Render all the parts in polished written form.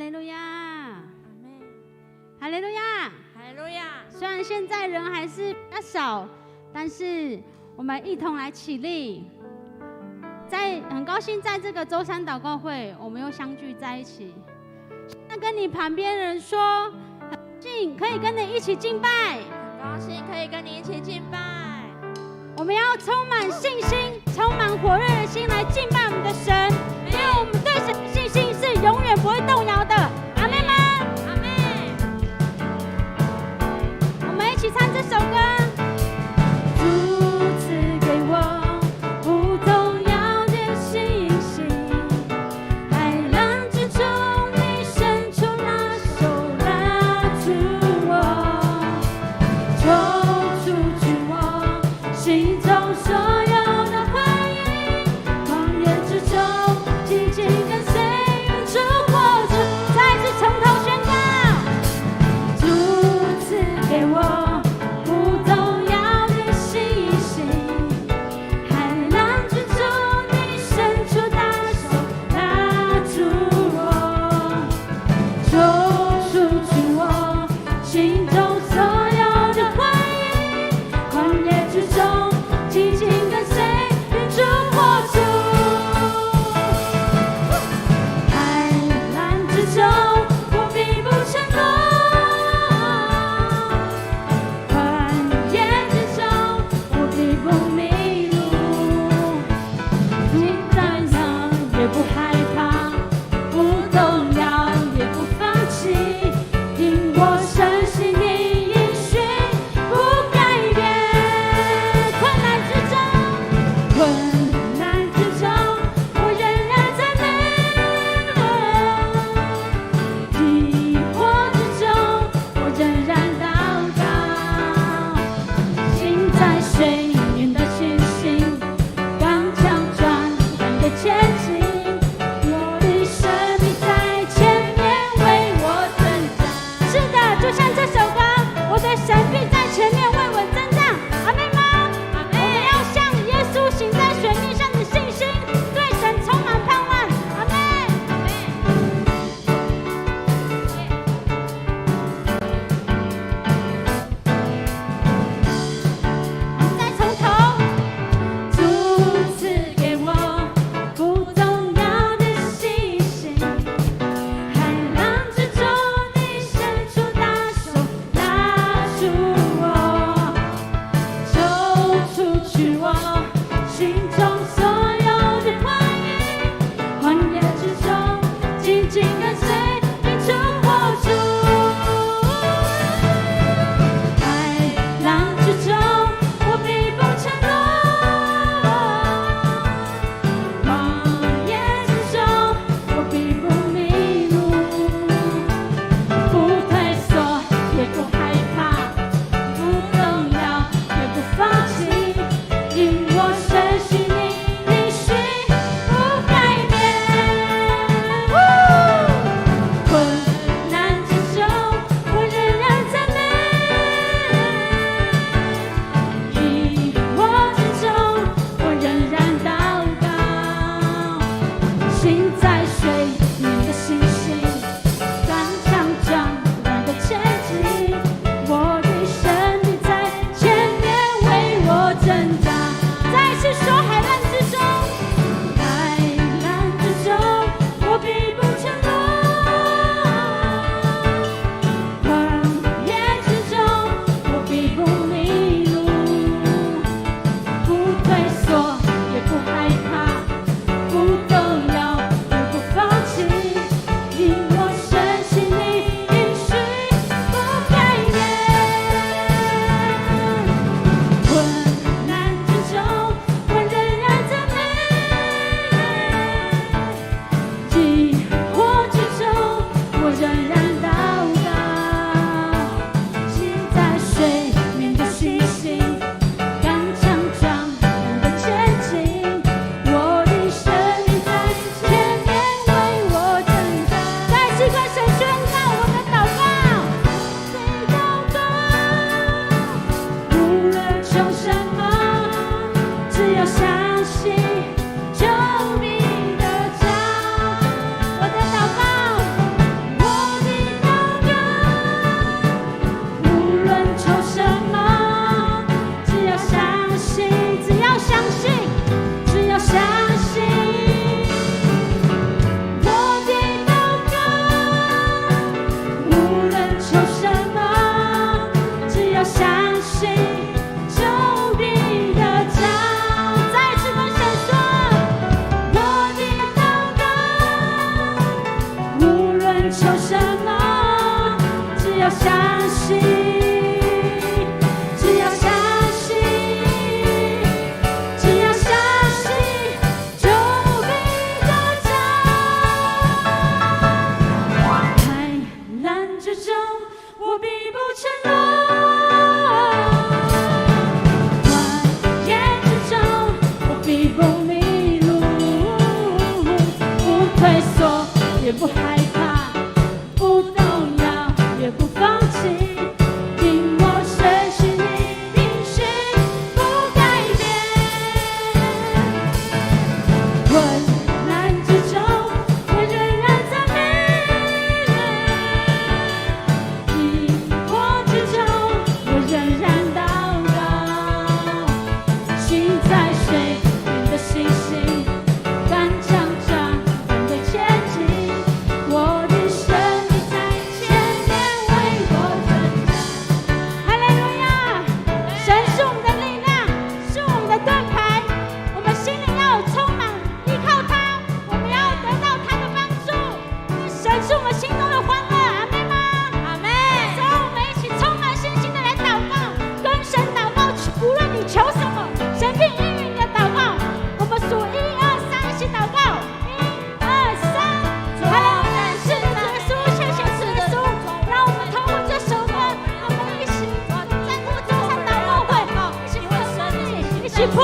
利路亚，哈利路亚，哈利路亚。虽然现在人还是比较少，但是我们一同来起立。很高兴在这个周三祷告会，我们又相聚在一起。那跟你旁边人说，很高兴可以跟你一起敬拜，很高兴可以跟你一起敬拜。我们要充满信心，充满火热的心来敬拜我们的神，因为我们对神的信心是永远不会动摇的。阿们吗？阿们。我们一起唱这首歌。主赐给我不动摇的信心，海浪之中你伸出那手拉住我，抽出去我心中所有的怀疑，旷野之中紧紧跟随主活着。再次从头宣告，主赐给我不动摇的信心，海浪之中你伸出大手拉住我，抽出去我心中所有的怀疑，旷野之中紧紧跟随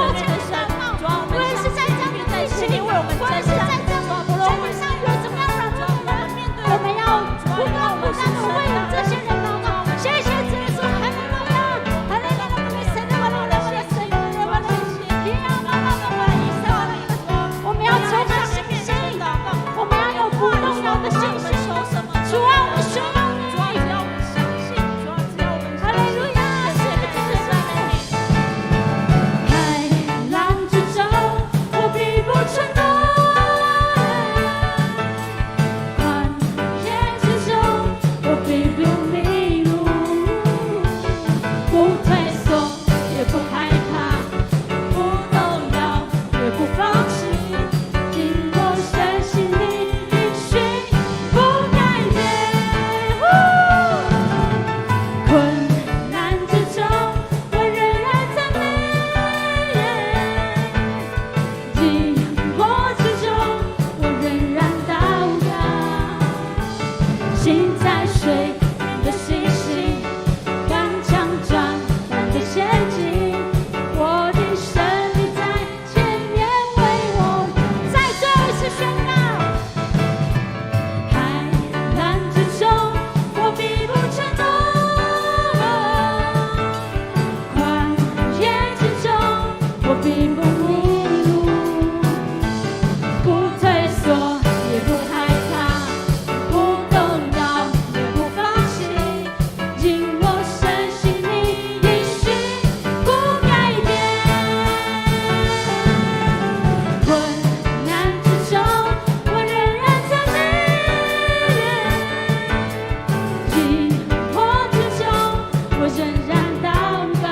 里面的神，主啊，我们相信你在前面为我们征战，主啊，不论我们上有怎么样软弱的人，我们要不断的为了这些人祷告。谢谢主耶稣，哈利路亚，哈利路亚，我们神的我们的神，我们要充满信心，我们要有不动摇的信心。主啊，我们需要你，主啊，只要我们相信，主啊，只要我们哈利路亚，谢谢主耶稣。海浪之中，我必不沉沦；旷野之中，我必不迷路。不退缩，也不害怕，不动摇，也不放弃。紧握神心里应许，不改变。困难之中，我仍然赞美；寂寞之中，我仍然祷告。心在水的信心，刚强壮胆的前进。我的神你在前面为我，再最后一次宣告。海浪之中，我必不沉沦；旷野之中，我必不迷路。不退缩，也不害怕，不动摇，也不放弃。紧握神心里应许，不改变。困难之中，我仍然赞美；寂寞之中，我仍然祷告。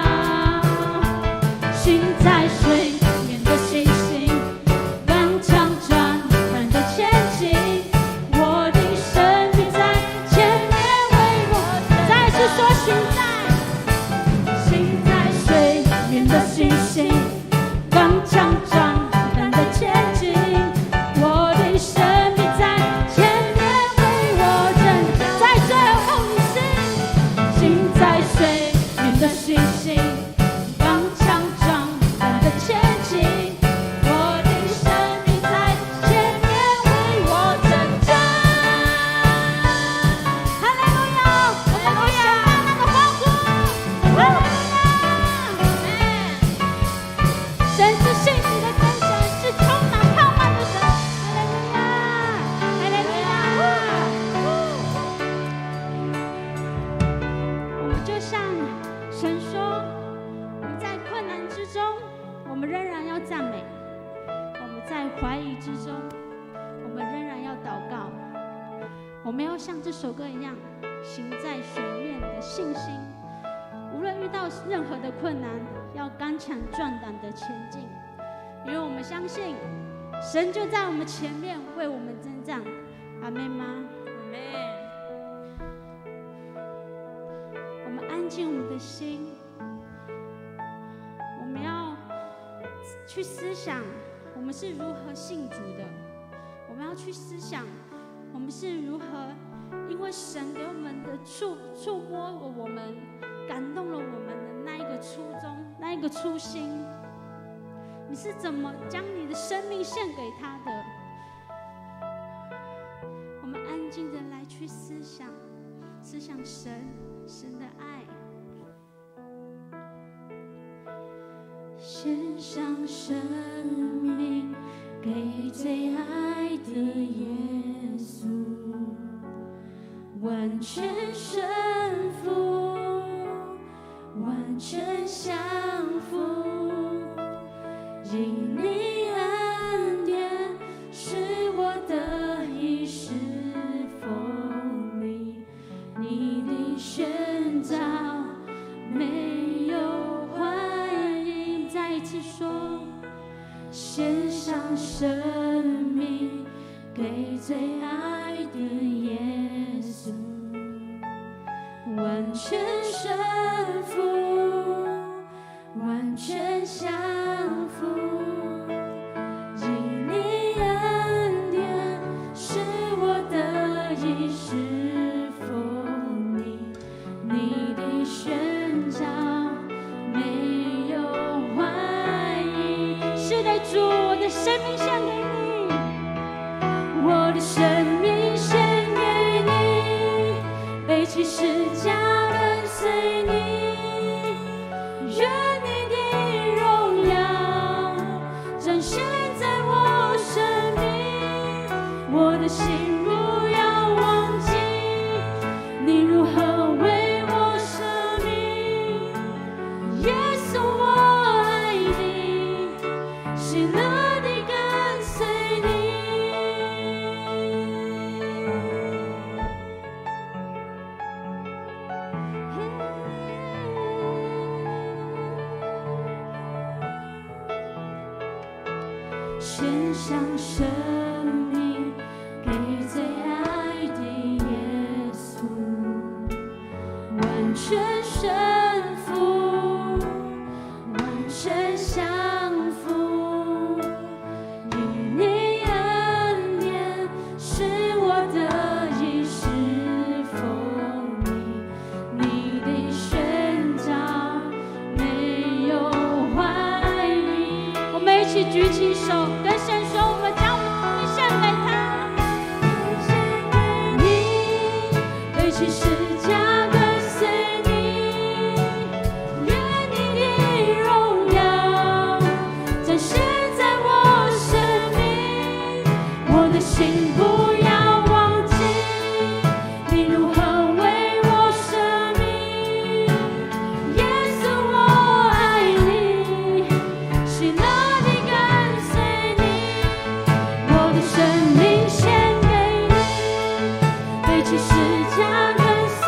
心在水面的信心，刚强壮胆的前进。我的神你在前面为我，再次说心在水面的信心，刚强壮胆的前进。我的神你在前面为我征战，在最后一次。心在水面的信心，刚强壮胆的前进。我的神你在前面为我征战。哈利路亚，我们为神大大的欢呼。哈利路亚，神是信实的真神，是充满盼望的神。哈利路亚，哈利路亚。我们就像神说，我们在困难之中，我们仍然要赞美；我们在怀疑之中，我们仍然要祷告。我们要像这首歌一样，行在水面的信心。无论遇到任何的困难，要刚强壮胆的前进，因为我们相信神就在我们前面为我们征战。阿们吗？阿门。我们安静我们的心，我们要去思想我们是如何信主的。我们要去思想我们是如何因为神给我们的触摸了我们，感动了我们的那一个初衷，那一个初心。你是怎么将你的生命献给他的？我们安静的来去思想神的爱。献上生命给最爱的耶稣，完全顺服，完全降服，因你恩典是我得以侍奉你，你的宣召没有怀疑。再一次说，献上生命给最爱的耶稣，完全顺服，完全降服，因你恩典是我得以侍奉你，你的宣召没有怀疑。生命献给你，我的生命献给你，背起十架跟随你，愿你的荣耀展现在我生命，我的心不要忘记你如何为我舍命，耶稣我爱你，喜乐地跟随你。献上生命给最爱的耶稣，完全顺服，完全降服，因你恩典是我得以侍奉你，你的宣召没有怀疑。我们一起举起手，跟神说，我们将我们生命献给他，献给你，背起十架跟随你，愿你的荣耀展现在我生命，我的心不要忘记你如何为我舍命，耶稣我爱你，喜乐地跟随你，我的生命献给你，背起十架跟随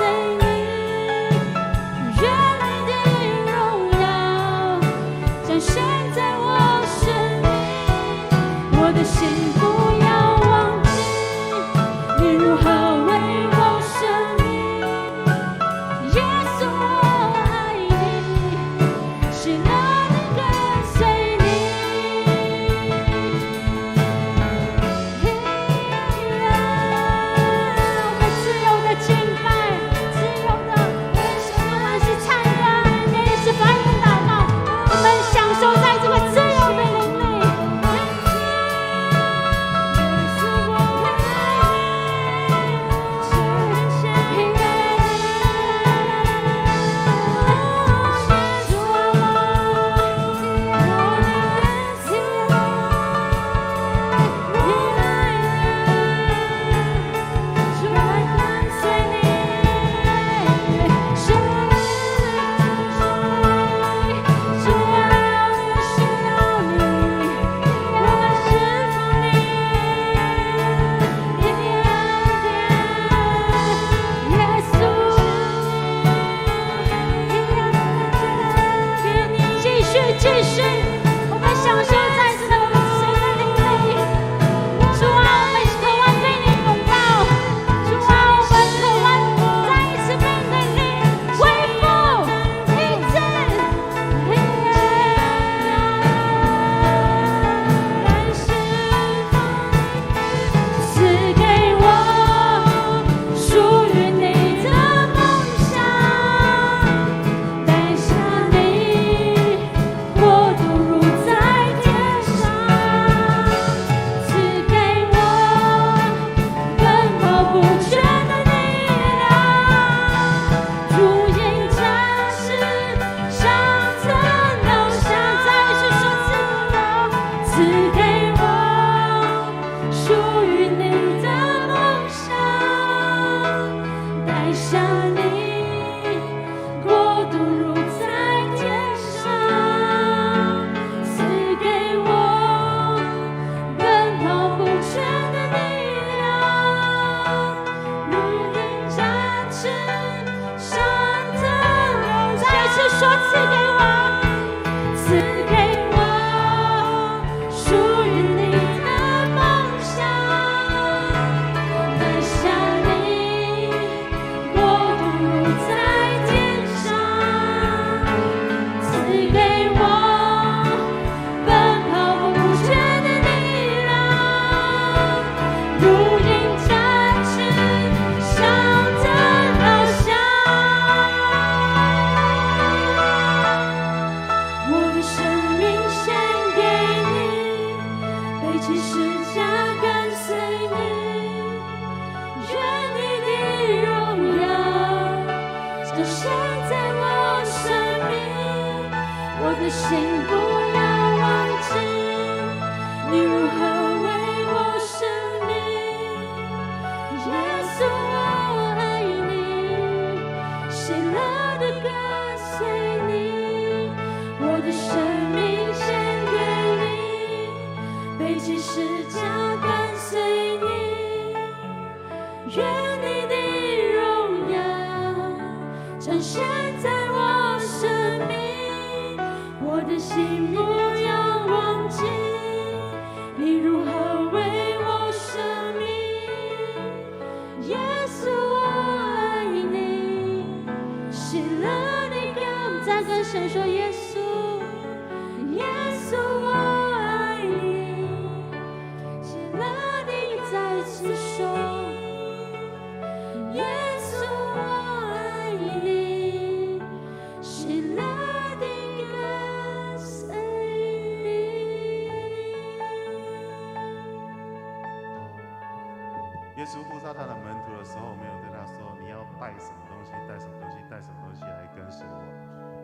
耶稣呼召他的门徒的时候，没有对他说你要带什么东西，带什么东西，带什么东西来跟随我。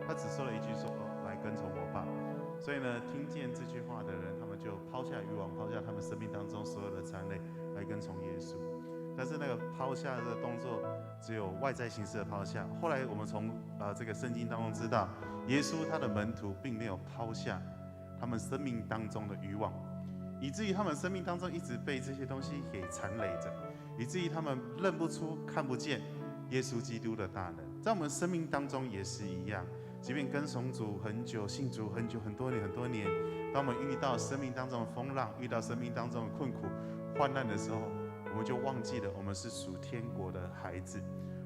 他只说了一句说来跟从我吧。所以呢，听见这句话的人，他们就抛下欲望，抛下他们生命当中所有的残累，来跟从耶稣。但是那个抛下这个动作，只有外在形式的抛下。后来我们从这个圣经当中知道，耶稣他的门徒并没有抛下他们生命当中的欲望，以至于他们生命当中一直被这些东西给缠累着，以至于他们认不出、看不见耶稣基督的大能。在我们生命当中也是一样，即便跟从主很久、信主很久、很多年，当我们遇到生命当中的风浪，遇到生命当中的困苦、患难的时候，我们就忘记了我们是属天国的孩子，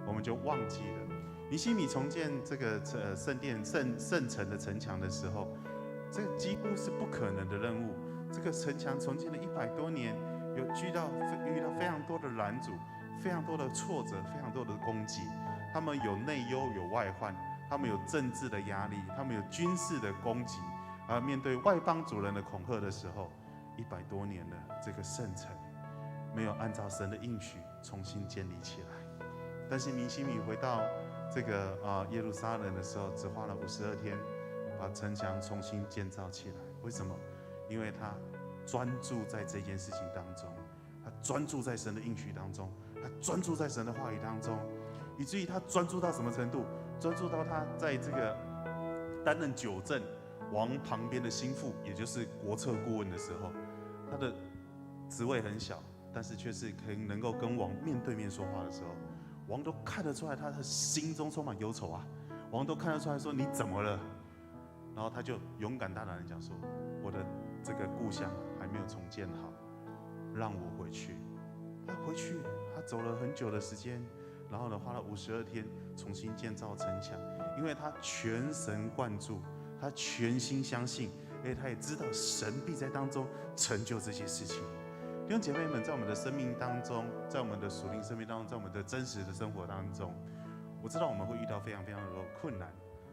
我们就忘记了。尼希米重建这个圣殿、圣城的城墙的时候，这个几乎是不可能的任务。这个城墙重建了100多年，遇到非常多的拦阻，非常多的挫折，非常多的攻击。他们有内忧，有外患，他们有政治的压力，他们有军事的攻击。而面对外邦主人的恐吓的时候，100多年了，这个圣城没有按照神的应许重新建立起来。但是尼希米回到这个耶路撒冷的时候，只花了52天，把城墙重新建造起来。为什么？因为他专注在这件事情当中，他专注在神的应许当中，他专注在神的话语当中，以至于他专注到什么程度？专注到他在这个担任九正王旁边的心腹，也就是国策顾问的时候，他的职位很小，但是却是能够跟王面对面说话的时候，王都看得出来他的心中充满忧愁啊！王都看得出来说你怎么了？然后他就勇敢大胆的讲说，我的这个故乡还没有重建好，让我回去。他回去，他走了很久的时间，然后呢，花了52天重新建造城墙，因为他全神贯注，他全心相信，而且他也知道神必在当中成就这些事情。弟兄姐妹们，在我们的生命当中，在我们的属灵生命当中，在我们的真实的生活当中，我知道我们会遇到非常非常多困难、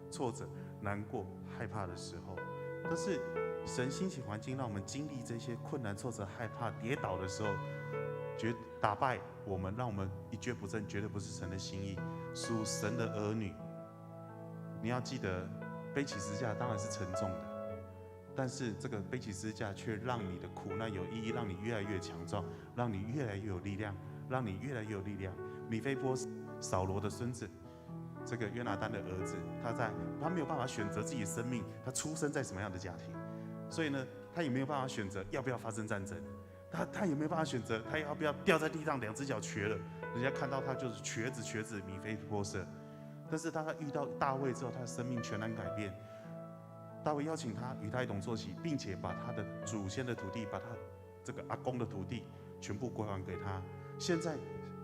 挫折、难过、害怕的时候，但是神兴起环境，让我们经历这些困难、挫折、害怕、跌倒的时候，打败我们，让我们一蹶不振，绝对不是神的心意。属神的儿女，你要记得，背起十字架当然是沉重的，但是这个背起十字架却让你的苦难有意义，让你越来越强壮，让你越来越有力量，让你越来越有力量。米非波扫罗的孙子，这个约拿单的儿子，他没有办法选择自己的生命，他出生在什么样的家庭，所以呢，他也没有办法选择要不要发生战争，他也没有办法选择他要不要掉在地上2只脚瘸了，人家看到他就是瘸子米非波设。但是当他遇到大卫之后，他的生命全然改变。大卫邀请他与他一同坐席，并且把他的祖先的土地，把他这个阿公的土地全部归还给他。现在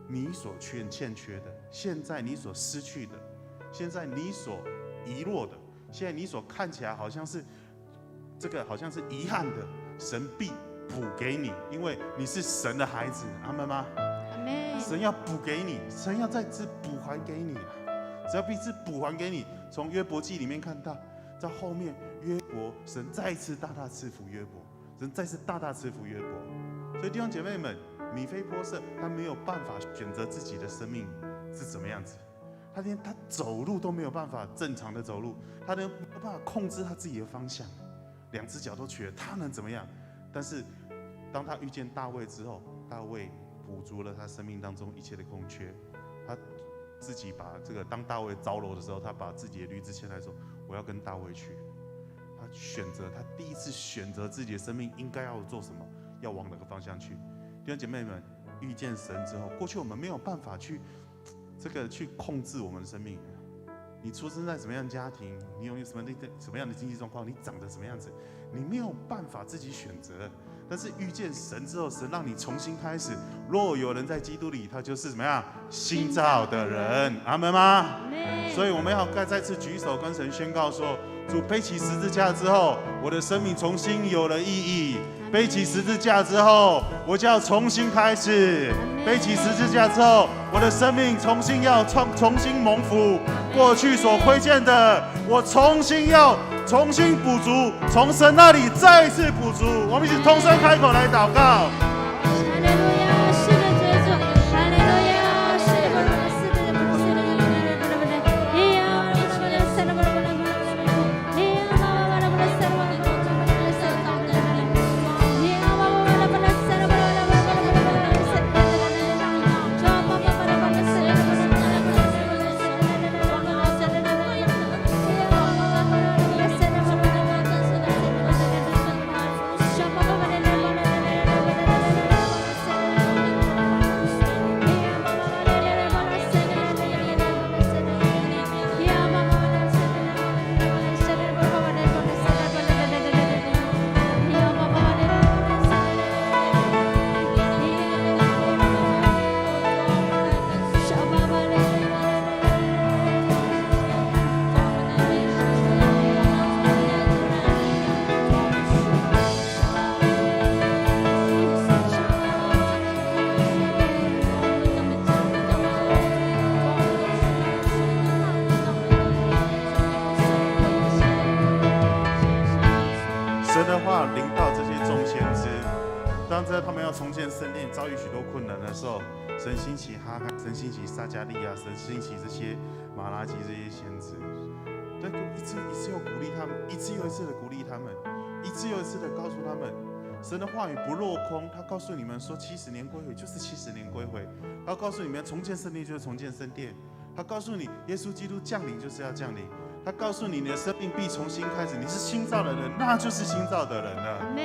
你所欠缺的，现在你所失去的，现在你所遗落的，现在你所看起来好像是遗憾的，神必补给你，因为你是神的孩子。阿们吗？阿们。神要补给你，神要再次补还给你啊！只要彼此补还给你。从约伯记里面看到，在后面约伯，神再一次大大赐福约伯，神再次大大赐福约伯。所以弟兄姐妹们，米非波设他没有办法选择自己的生命是怎么样子，他连他走路都没有办法正常的走路，他没有办法控制他自己的方向，2只脚都瘸了，他能怎么样？但是当他遇见大卫之后，大卫补足了他生命当中一切的空缺。他自己把这个当大卫着楼的时候，他把自己的驴子牵来说：“我要跟大卫去。”他第一次选择自己的生命应该要做什么，要往哪个方向去。弟兄姐妹们，遇见神之后，过去我们没有办法去控制我们的生命。你出生在什么样的家庭，你拥有什么样的经济状况，你长得什么样子，你没有办法自己选择。但是遇见神之后，神让你重新开始。若有人在基督里，他就是怎么样新造的人。阿们吗？所以我们要再次举手跟神宣告说：主背起十字架之后，我的生命重新有了意义。背起十字架之后，我就要重新开始。背起十字架之后，我的生命重新蒙福。过去所亏欠的，我重新补足，从神那里再一次补足。我们一起同声开口来祷告。哈利路亚，是的，主耶稣。当他们要重建圣殿，遭遇许多困难的时候，神兴起哈该，神兴起撒迦利亚，神兴起这些马拉基这些先知，对，一次又鼓励他们，一次又一次的鼓励他们，一次又一次的告诉他们，神的话语不落空。他告诉你们说，70年归回就是70年归回。他告诉你们，重建圣殿就是重建圣殿。他告诉你，耶稣基督降临就是要降临。他告诉你，你的生命必重新开始。你是新造的人，那就是新造的人了。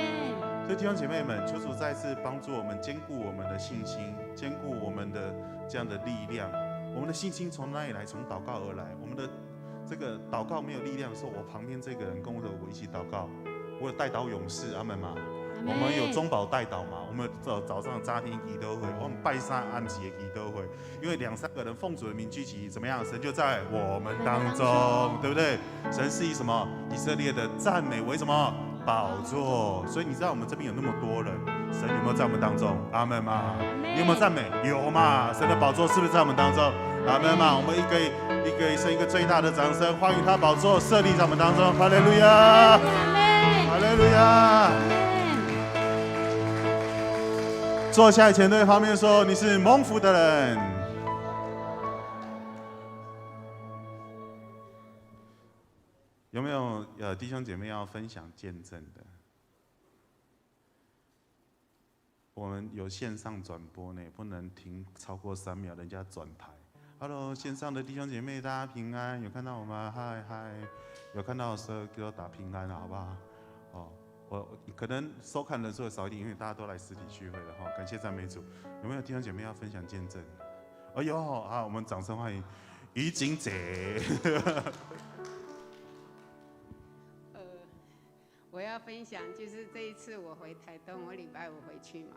所以弟兄姐妹们，求主再次帮助我们，坚固我们的信心，坚固我们的这样的力量。我们的信心从哪里来？从祷告而来。我们的这个祷告没有力量的时候，我旁边这个人跟我一起祷告。我有代祷勇士，阿门吗？我们有中保代祷嘛？我们早上家庭祈祷会，我们拜三安息的祈祷会，因为2、3个人奉主的名聚集，怎么样？神就在我们当中，对不对？神是以什么？以色列的赞美为什么？宝座。所以你知道我们这边有那么多人，神有没有在我们当中？阿门吗？你有没有赞美？有嘛？神的宝座是不是在我们当中？阿门吗？我们一个一个最大的掌声，欢迎他宝座设立在我们当中。哈利路亚！哈利路亚！坐下前对方面说：“你是蒙福的人。”有没有弟兄姐妹要分享见证的？我们有线上转播呢，不能停超过3秒，人家转台。Hello， 线上的弟兄姐妹，大家平安，有看到我吗？嗨嗨，有看到的时候给我打平安，好不好？哦。我可能收看人数会少一点，因为大家都来实体聚会了哈。感谢赞美主。有没有弟兄姐妹要分享见证？哎呦啊，我们掌声欢迎于景姐。我要分享就是这一次我回台东，我礼拜5回去嘛。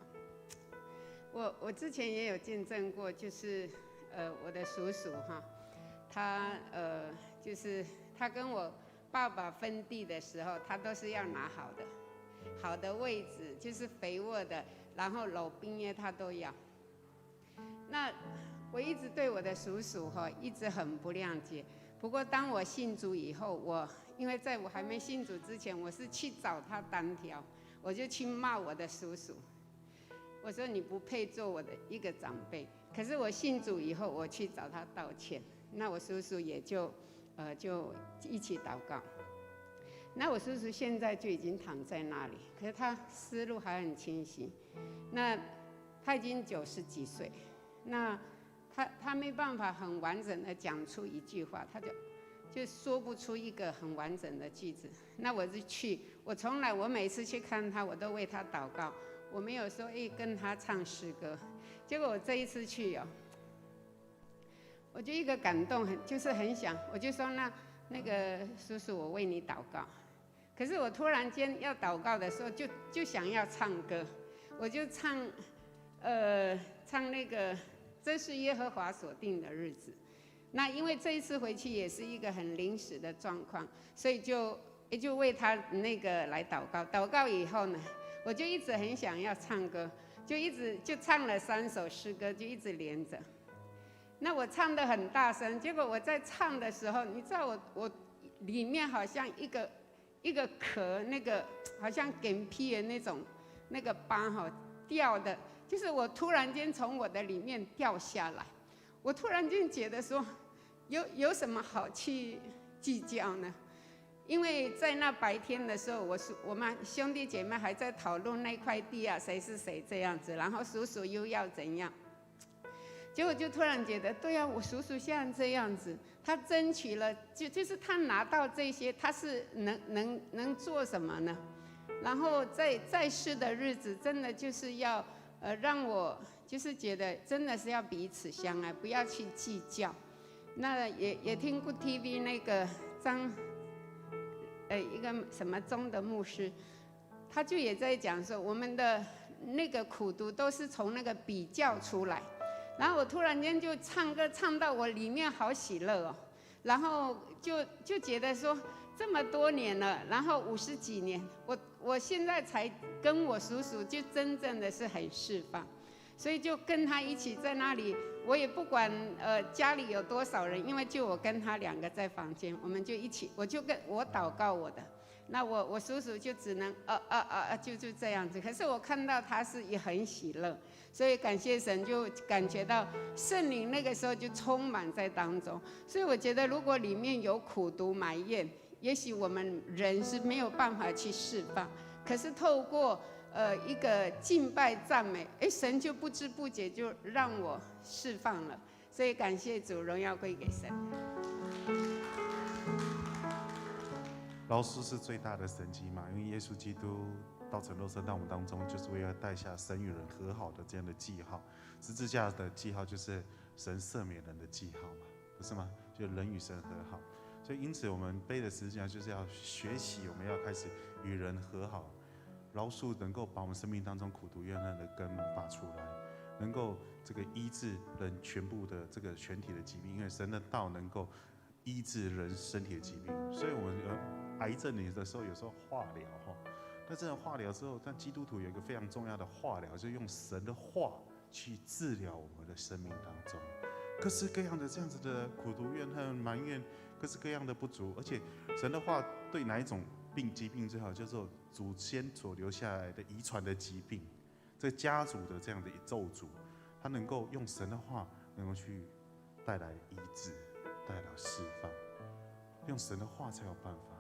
我之前也有见证过，就是我的叔叔哈，他就是他跟我爸爸分地的时候，他都是要拿好的位置，就是肥沃的，然后老兵耶他都要。那我一直对我的叔叔哈一直很不谅解。不过当我信主以后，因为在我还没信主之前，我是去找他单挑，我就去骂我的叔叔，我说你不配做我的一个长辈。可是我信主以后，我去找他道歉，那我叔叔也就一起祷告。那我叔叔现在就已经躺在那里，可是他思路还很清晰。那他已经90几岁，那他没办法很完整的讲出一句话，他就说不出一个很完整的句子。那我我每次去看他，我都为他祷告，我没有说跟他唱诗歌。结果我这一次去我就一个感动，就是很想，我就说那个叔叔，我为你祷告。可是我突然间要祷告的时候，就想要唱歌，我就唱那个这是耶和华所定的日子。那因为这一次回去也是一个很临时的状况，所以就为他那个来祷告。祷告以后呢，我就一直很想要唱歌，就唱了3首诗歌，就一直连着。那我唱得很大声，结果我在唱的时候，你知道我里面好像一个壳，那个好像梗皮的那个疤掉的，就是我突然间从我的里面掉下来。我突然间觉得说，有什么好去计较呢？因为在那白天的时候，我们兄弟姐妹还在讨论那块地啊，谁是谁这样子，然后叔叔又要怎样。结果就突然觉得，对啊，我叔叔现在这样子，他争取了，就是他拿到这些，他是能做什么呢？然后在世的日子，真的就是要让我就是觉得真的是要彼此相爱，不要去计较。那也听过 TV 那个一个什么宗的牧师，他就也在讲说，我们的那个苦毒都是从那个比较出来。然后我突然间就唱歌唱到我里面好喜乐哦，然后就觉得说这么多年了，然后50几年，我现在才跟我叔叔就真正的是很释放，所以就跟他一起在那里，我也不管家里有多少人，因为就我跟他2个在房间，我们就一起，我就跟我祷告我的，那我叔叔就只能就这样子。可是我看到他是也很喜乐，所以感谢神，就感觉到圣灵那个时候就充满在当中。所以我觉得，如果里面有苦毒埋怨，也许我们人是没有办法去释放。可是透过一个敬拜赞美，神就不知不觉就让我释放了。所以感谢主，荣耀归给神。饶恕是最大的神迹嘛，因为耶稣基督道成肉身到我们当中，就是为了带下神与人和好的这样的记号。十字架的记号就是神赦免人的记号嘛，不是吗？就人与神和好。所以因此我们背的十字架就是要学习，我们要开始与人和好。饶恕能够把我们生命当中苦毒怨恨的根拔出来，能够这个医治人全部的这个全体的疾病，因为神的道能够医治人身体的疾病。所以我们癌症的时候，有时候化疗哈，那这种化疗之后，但基督徒有一个非常重要的化疗，就是用神的话去治疗我们的生命当中各式各样的这样子的苦毒怨恨埋怨，各式各样的不足。而且神的话对哪一种疾病最好，叫做祖先所留下来的遗传的疾病，这家族的这样的咒诅，他能够用神的话能够去带来医治，带来释放，用神的话才有办法。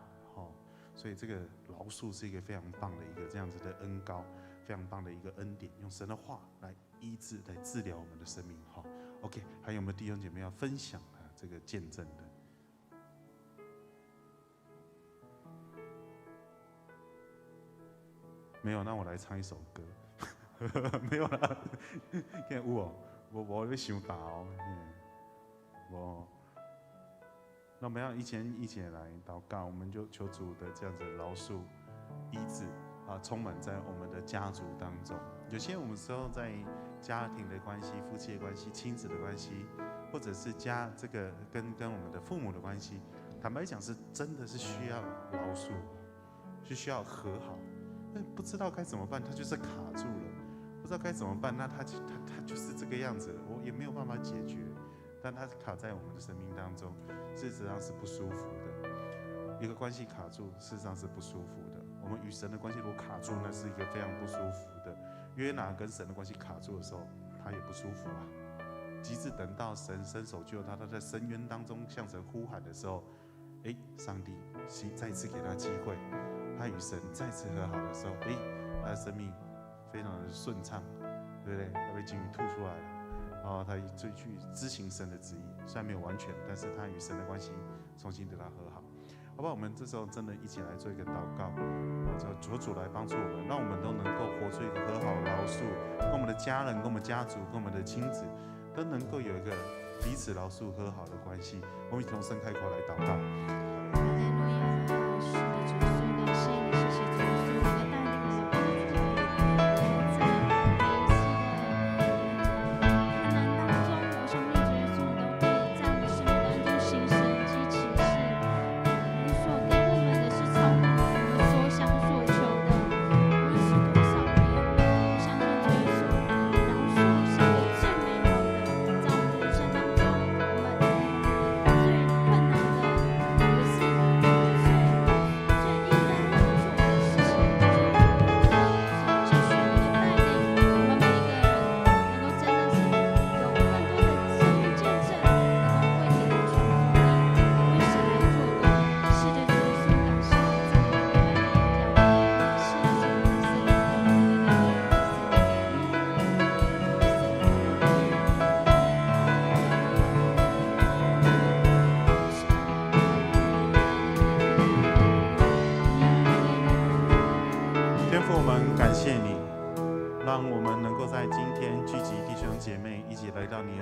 所以这个饶恕是一个非常棒的一个这样子的恩膏，非常棒的一个恩典，用神的话来医治、来治疗我们的生命。OK， 还有没有弟兄姐妹要分享这个见证的？没有，那我来唱一首歌。没有啦，看有哦，我在想打哦，我。那我们要一起来祷告，我们就求主的这样子饶恕、医治充满在我们的家族当中。有些我们时候在家庭的关系、夫妻的关系、亲子的关系，或者是这个跟我们的父母的关系，坦白讲是真的是需要饶恕，是需要和好。但不知道该怎么办，他就是卡住了，不知道该怎么办，那他就是这个样子，我也没有办法解决。但它卡在我们的生命当中，事实上是不舒服的。一个关系卡住，事实上是不舒服的。我们与神的关系如果卡住，那是一个非常不舒服的。约拿跟神的关系卡住的时候，他也不舒服啊。及至等到神伸手救他，他在深渊当中向神呼喊的时候，上帝再一次给他机会，他与神再次和好的时候，他的生命非常的顺畅，对不对？他被金鱼吐出来了。他就去执行神的旨意，虽然没有完全，但是他与神的关系重新得到和好。好不好？我们这时候真的一起来做一个祷告，求主来帮助我们，让我们都能够活出一个和好饶恕，跟我们的家人、跟我们家族、跟我们的亲子，都能够有一个彼此饶恕和好的关系。我们一同伸开口来祷告。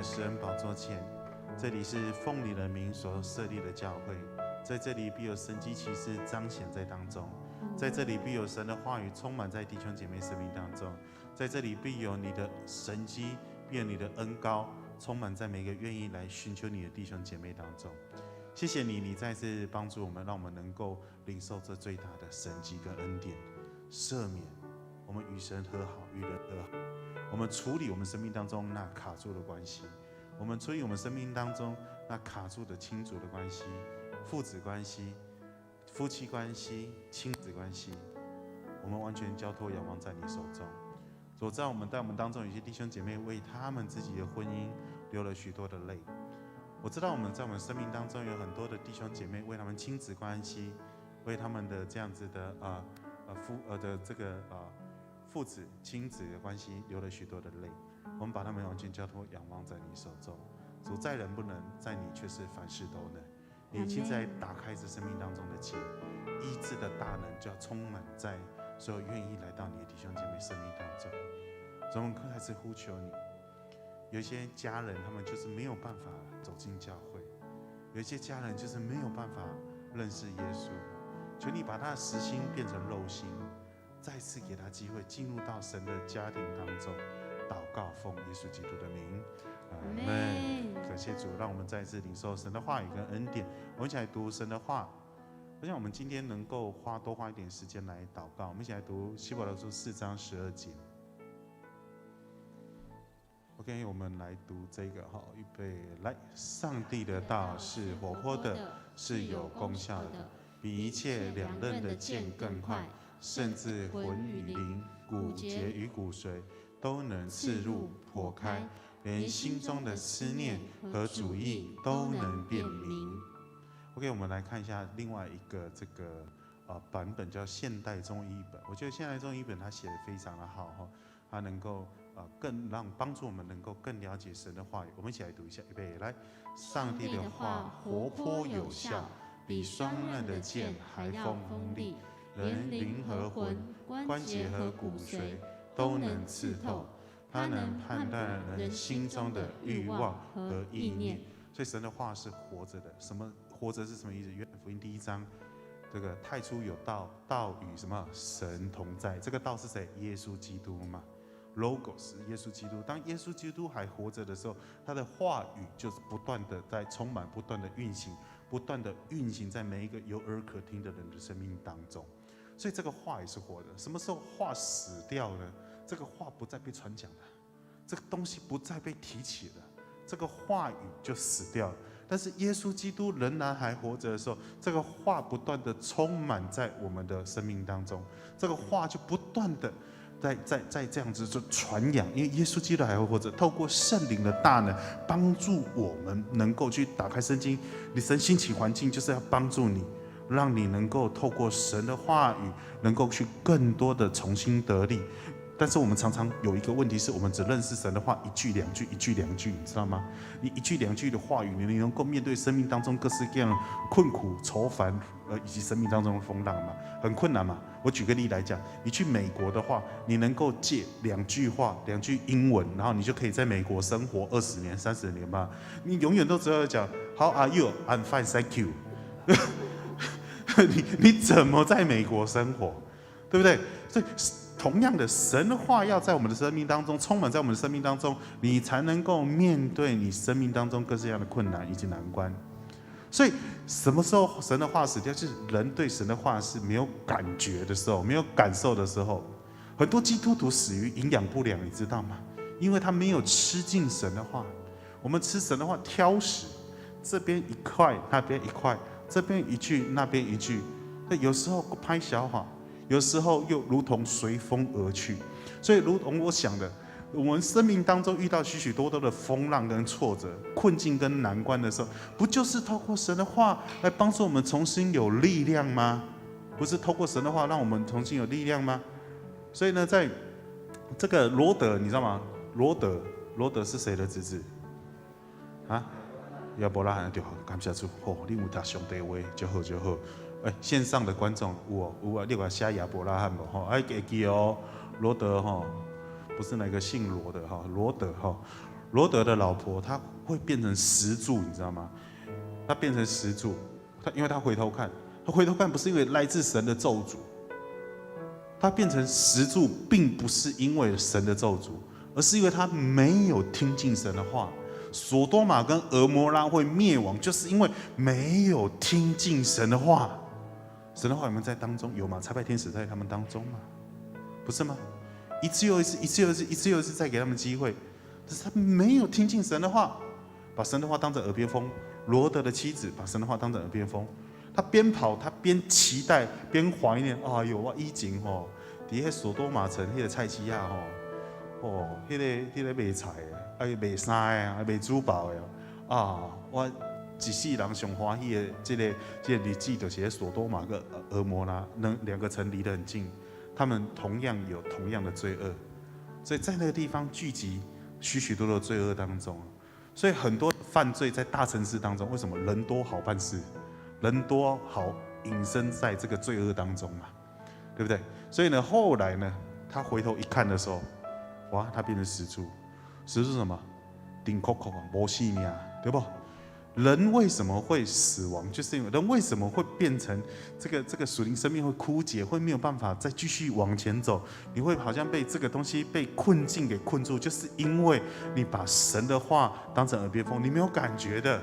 施恩宝座前，这里是奉你的名所设立的教会，在这里必有神迹奇事彰显在当中，在这里必有神的话语充满在弟兄姐妹生命当中，在这里必有你的神迹，必有你的恩膏充满在每个愿意来寻求你的弟兄姐妹当中。谢谢你，你再次帮助我们，让我们能够领受这最大的神迹跟恩典，赦免我们与神和好，与人和好。我们处理我们生命当中那卡住的关系，我们处理我们生命当中那卡住的亲族的关系、父子关系，夫妻关系、亲子关系，我们完全交托仰望在你手中。我知道我们当中有些弟兄姐妹为他们自己的婚姻流了许多的泪。我知道我们在我们生命当中有很多的弟兄姐妹为他们亲子关系，为他们的这样子的父子亲子的关系流了许多的泪。我们把他们完全交托仰望在你手中。主在人不能，在你却是凡事都能。你已经在打开这生命当中的结，医治的大能就要充满在所有愿意来到你的弟兄姐妹生命当中。所以我们开始呼求你。有一些家人，他们就是没有办法走进教会；有一些家人就是没有办法认识耶稣。求你把他的实心变成肉心，再次给他机会进入到神的家庭当中。祷告，奉耶稣基督的名，阿们。感谢主，让我们再次领受神的话语跟恩典。我们一起来读神的话。我想我们今天能够多花一点时间来祷告。我们一起来读希伯来书4章12节。OK， 我们来读这个哈，预备来。上帝的道是活泼的，是有功效的，比一切两刃的剑更快，甚至魂与灵、骨节与骨髓都能刺入剖开，连心中的思念和主意都能辨明。OK， 我们来看一下另外一个这个版本，叫现代中译本。我觉得现代中译本它写得非常的好哈，它能够更帮助我们能够更了解神的话语。我们一起来读一下，预备来。上帝的话活泼有效，比双刃的剑还锋利，连灵和魂、关节和骨髓都能刺透。它能判断人心中的欲望和意念。所以神的话是活着的。什么活着是什么意思？约翰福音1章，这个太初有道，道与什么神同在。这个道是谁？耶稣基督嘛。Logos 耶稣基督。当耶稣基督还活着的时候，他的话语就是不断的在充满，不断的运行，不断的运行在每一个有耳可听的人的生命当中。所以这个话也是活的。什么时候话死掉了？这个话不再被传讲了，这个东西不再被提起了，这个话语就死掉了。但是耶稣基督仍然还活着的时候，这个话不断的充满在我们的生命当中，这个话就不断的在这样子就传扬。因为耶稣基督还会活着，透过圣灵的大能帮助我们能够去打开圣经。你神兴起环境就是要帮助你，让你能够透过神的话语能够去更多的重新得力。但是我们常常有一个问题是，我们只认识神的话一句两句，一句两句，你知道吗？你一句两句的话语，你能够面对生命当中各式各样的困苦、愁烦，以及生命当中的风浪吗？很困难嘛。我举个例来讲，你去美国的话，你能够借2句话、2句英文，然后你就可以在美国生活20年、30年吗？你永远都只有讲 How are you? I'm fine, thank you 你怎么在美国生活？对不对？所以同样的，神的话要在我们的生命当中充满在我们的生命当中，你才能够面对你生命当中各式各样的困难以及难关。所以什么时候神的话死掉？就是人对神的话是没有感觉的时候，没有感受的时候。很多基督徒死于营养不良，你知道吗？因为他没有吃进神的话。我们吃神的话挑食，这边一块，那边一块，这边一句，那边一句。有时候拍小话，有时候又如同随风而去。所以如同我想的，我们生命当中遇到许许多多的风浪跟挫折、困境跟难关的时候，不就是透过神的话来帮助我们重新有力量吗？不是透过神的话让我们重新有力量吗？所以呢，在这个罗德，你知道吗？罗德是谁的侄子？啊？亚伯拉罕就好，感谢主。哦，你有读上帝话就好就好。线上的观众有啊，你有写亚伯拉罕无？吼，会记哦，罗德吼，不是哪个姓罗的哈，罗德哈，罗德的老婆她会变成石柱，你知道吗？她变成石柱，因为她回头看，不是因为来自神的咒诅，她变成石柱，并不是因为神的咒诅，而是因为她没有听进神的话。索多玛跟俄摩拉会灭亡，就是因为没有听进神的话。神的话有没有在当中？有吗？差派天使在他们当中吗？不是吗？一次又一次再给他们机会，但是他们没有听进神的话，把神的话当成耳边风。罗德的妻子把神的话当成耳边风，他边跑，他边期待，边怀念。哎呦，我以前吼，伫迄索多玛城迄个菜市仔吼，迄个卖菜的，卖衫的，卖珠宝的，我一世人上欢喜的这个日子，就是迄索多玛跟俄摩拉两个城离得很近，他们同样有同样的罪恶，所以在那个地方聚集许许多多的罪恶当中。所以很多犯罪在大城市当中，为什么人多好办事？人多好隐身在这个罪恶当中嘛，对不对？所以呢，后来呢，他回头一看的时候，哇，他变成死猪。死猪什么？顶扣扣啊，没性命，对不？人为什么会死亡？就是因为人为什么会变成这个属灵生命会枯竭，会没有办法再继续往前走？你会好像被这个东西被困境给困住，就是因为你把神的话当成耳边风，你没有感觉的。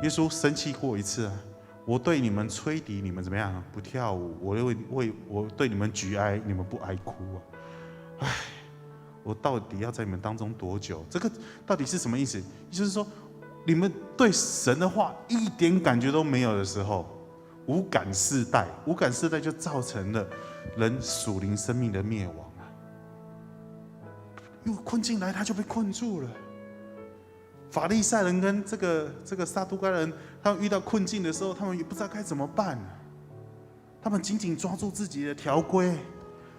耶稣生气过一次啊，我对你们吹笛，你们怎么样？不跳舞；我对你们举哀，你们不哀哭啊！唉，我到底要在你们当中多久？这个到底是什么意思？也就是说，你们对神的话一点感觉都没有的时候，无感世代就造成了人属灵生命的灭亡啊！因为困境来，他就被困住了。法利赛人跟这个撒都该人，他们遇到困境的时候，他们也不知道该怎么办。他们紧紧抓住自己的条规，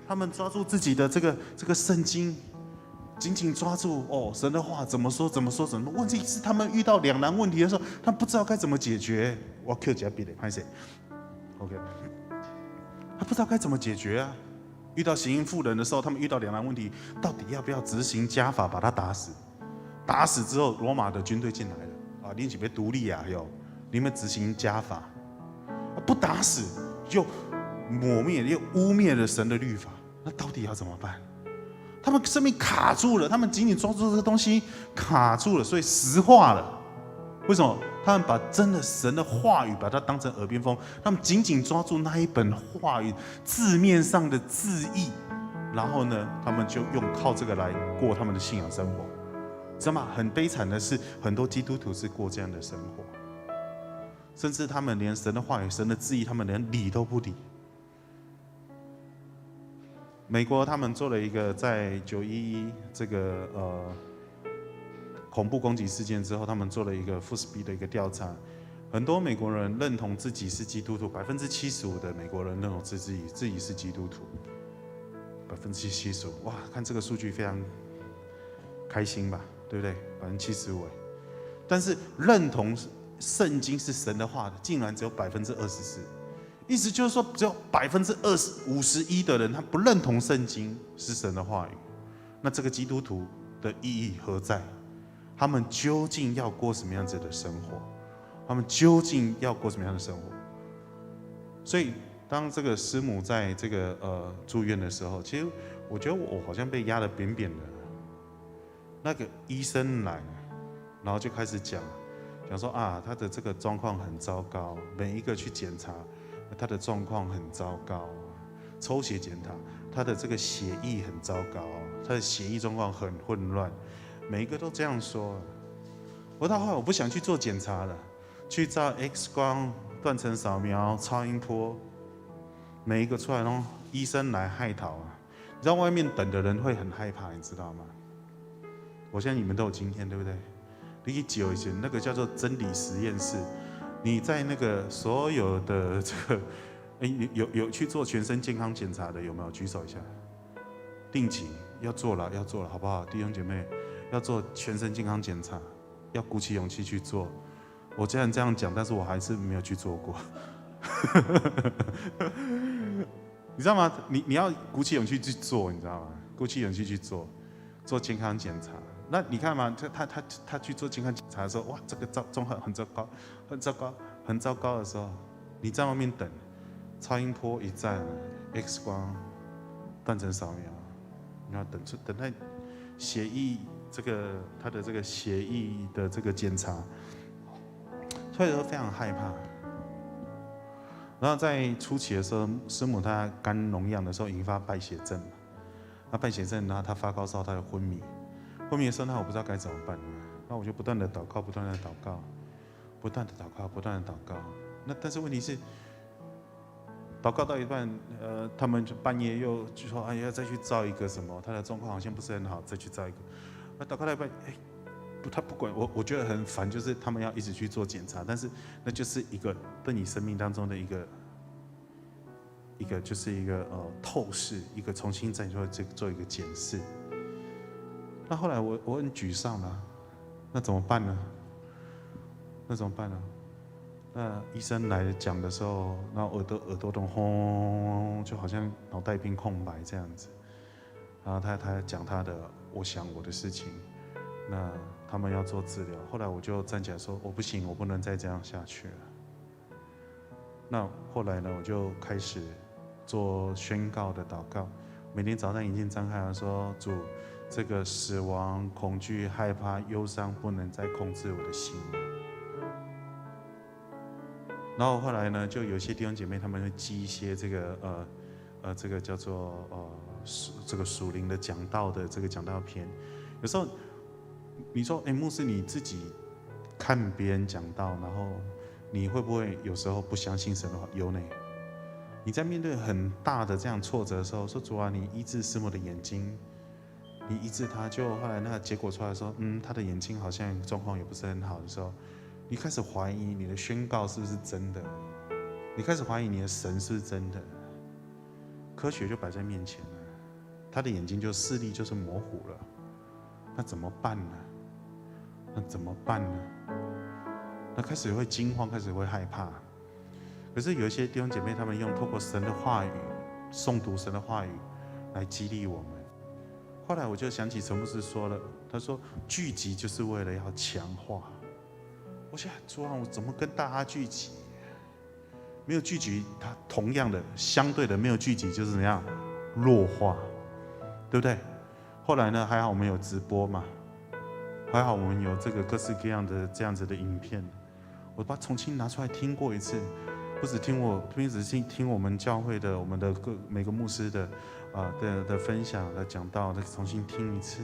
他们抓住自己的这个圣经，紧紧抓住神的话怎么说。问题是他们遇到两难问题的时候，他们不知道该怎么解决。我 Q 几下笔的，拍谁 ？OK， 他不知道该怎么解决啊。遇到行淫妇人的时候，他们遇到两难问题，到底要不要执行家法把他打死？打死之后，罗马的军队进来了啊！你准备独立啊？你们执行家法，不打死又抹灭又污蔑了神的律法，那到底要怎么办？他们生命卡住了，他们紧紧抓住这个东西卡住了，所以石化了。为什么？他们把真的神的话语把它当成耳边风，他们紧紧抓住那一本话语字面上的字义，然后呢，他们就靠这个来过他们的信仰生活。知道吗？很悲惨的是，很多基督徒是过这样的生活，甚至他们连神的话语、神的旨意，他们连理都不理。美国他们做了一个在911这个恐怖攻击事件之后，他们做了一个富士比的一个调查，很多美国人认同自己是基督徒，75%的美国人认同自己是基督徒，75%，哇，看这个数据非常开心吧？对不对？75%，但是认同圣经是神的话的，竟然只有24%。意思就是说，只有51%的人他不认同圣经是神的话语。那这个基督徒的意义何在？他们究竟要过什么样子的生活？他们究竟要过什么样的生活？所以，当这个师母在这个住院的时候，其实我觉得我好像被压得扁扁的。那个医生来，然后就开始讲说啊，他的这个状况很糟糕，每一个去检查，他的状况很糟糕，抽血检查，他的这个血液很糟糕，他的血液状况很混乱，每一个都这样说。我到后来我不想去做检查了，去照 X 光、断层扫描、超音波，每一个出来都医生来害讨啊！你知道外面等的人会很害怕，你知道吗？我相信你们都有经验，对不对？你去久以前那个叫做真理实验室，你在那个所有的这个，有去做全身健康检查的有没有？举手一下。定期要做了，好不好？弟兄姐妹，要做全身健康检查，要鼓起勇气去做。我虽然这样讲，但是我还是没有去做过。你知道吗？你要鼓起勇气去做，你知道吗？鼓起勇气去做健康检查。那你看嘛，他去做健康检查的时候，哇，这个状况很糟糕的时候，你在外面等，超音波一站 ，X 光、断层扫描，你要等待血液他的这个血液的这个检查，所以说非常害怕。然后在初期的时候，师母她肝脓样的时候引发败血症，那败血症，然后她发高烧，她就昏迷。昏迷的时候，那我不知道该怎么办，那我就不断的祷告，那但是问题是，祷告到一半，他们就半夜又就说，哎呀，再去照一个什么，他的状况好像不是很好，再去照一个。那祷告到一半，他不管我觉得很烦，就是他们要一直去做检查，但是那就是一个对你生命当中的一个就是一个透视，一个重新再做一个检视。那后来我很沮丧了，那怎么办呢？那怎么办呢？那医生来讲的时候，然后耳朵都轰，就好像脑袋一片空白这样子。然后他讲他的，我想我的事情。那他们要做治疗，后来我就站起来说，我不行，我不能再这样下去了。那后来呢，我就开始做宣告的祷告，每天早上眼睛张开来说，主，这个死亡、恐惧、害怕、忧伤不能再控制我的心了。然后后来呢，就有些弟兄姐妹他们会寄一些这个叫做这个属灵的讲道的这个讲道片。有时候你说，牧师你自己看别人讲道，然后你会不会有时候不相信神的话？有呢。你在面对很大的这样挫折的时候，说主啊，你医治师母的眼睛，你医治他，就后来那个结果出来说，他的眼睛好像状况也不是很好的时候。你开始怀疑你的宣告是不是真的，你开始怀疑你的神是不是真的，科学就摆在面前了，他的眼睛就视力就是模糊了，那怎么办呢？那怎么办呢？那开始会惊慌，开始会害怕。可是有一些弟兄姐妹，他们用透过神的话语，诵读神的话语来激励我们。后来我就想起陈牧师说了，他说聚集就是为了要强化。我想主啊，我怎么跟大家聚集？没有聚集，它同样的、相对的没有聚集就是怎样弱化，对不对？后来呢，还好我们有直播嘛，还好我们有这个各式各样的这样子的影片，我把它重新拿出来听过一次，不只听我们教会的我们的每个牧师的的分享的讲道，再重新听一次，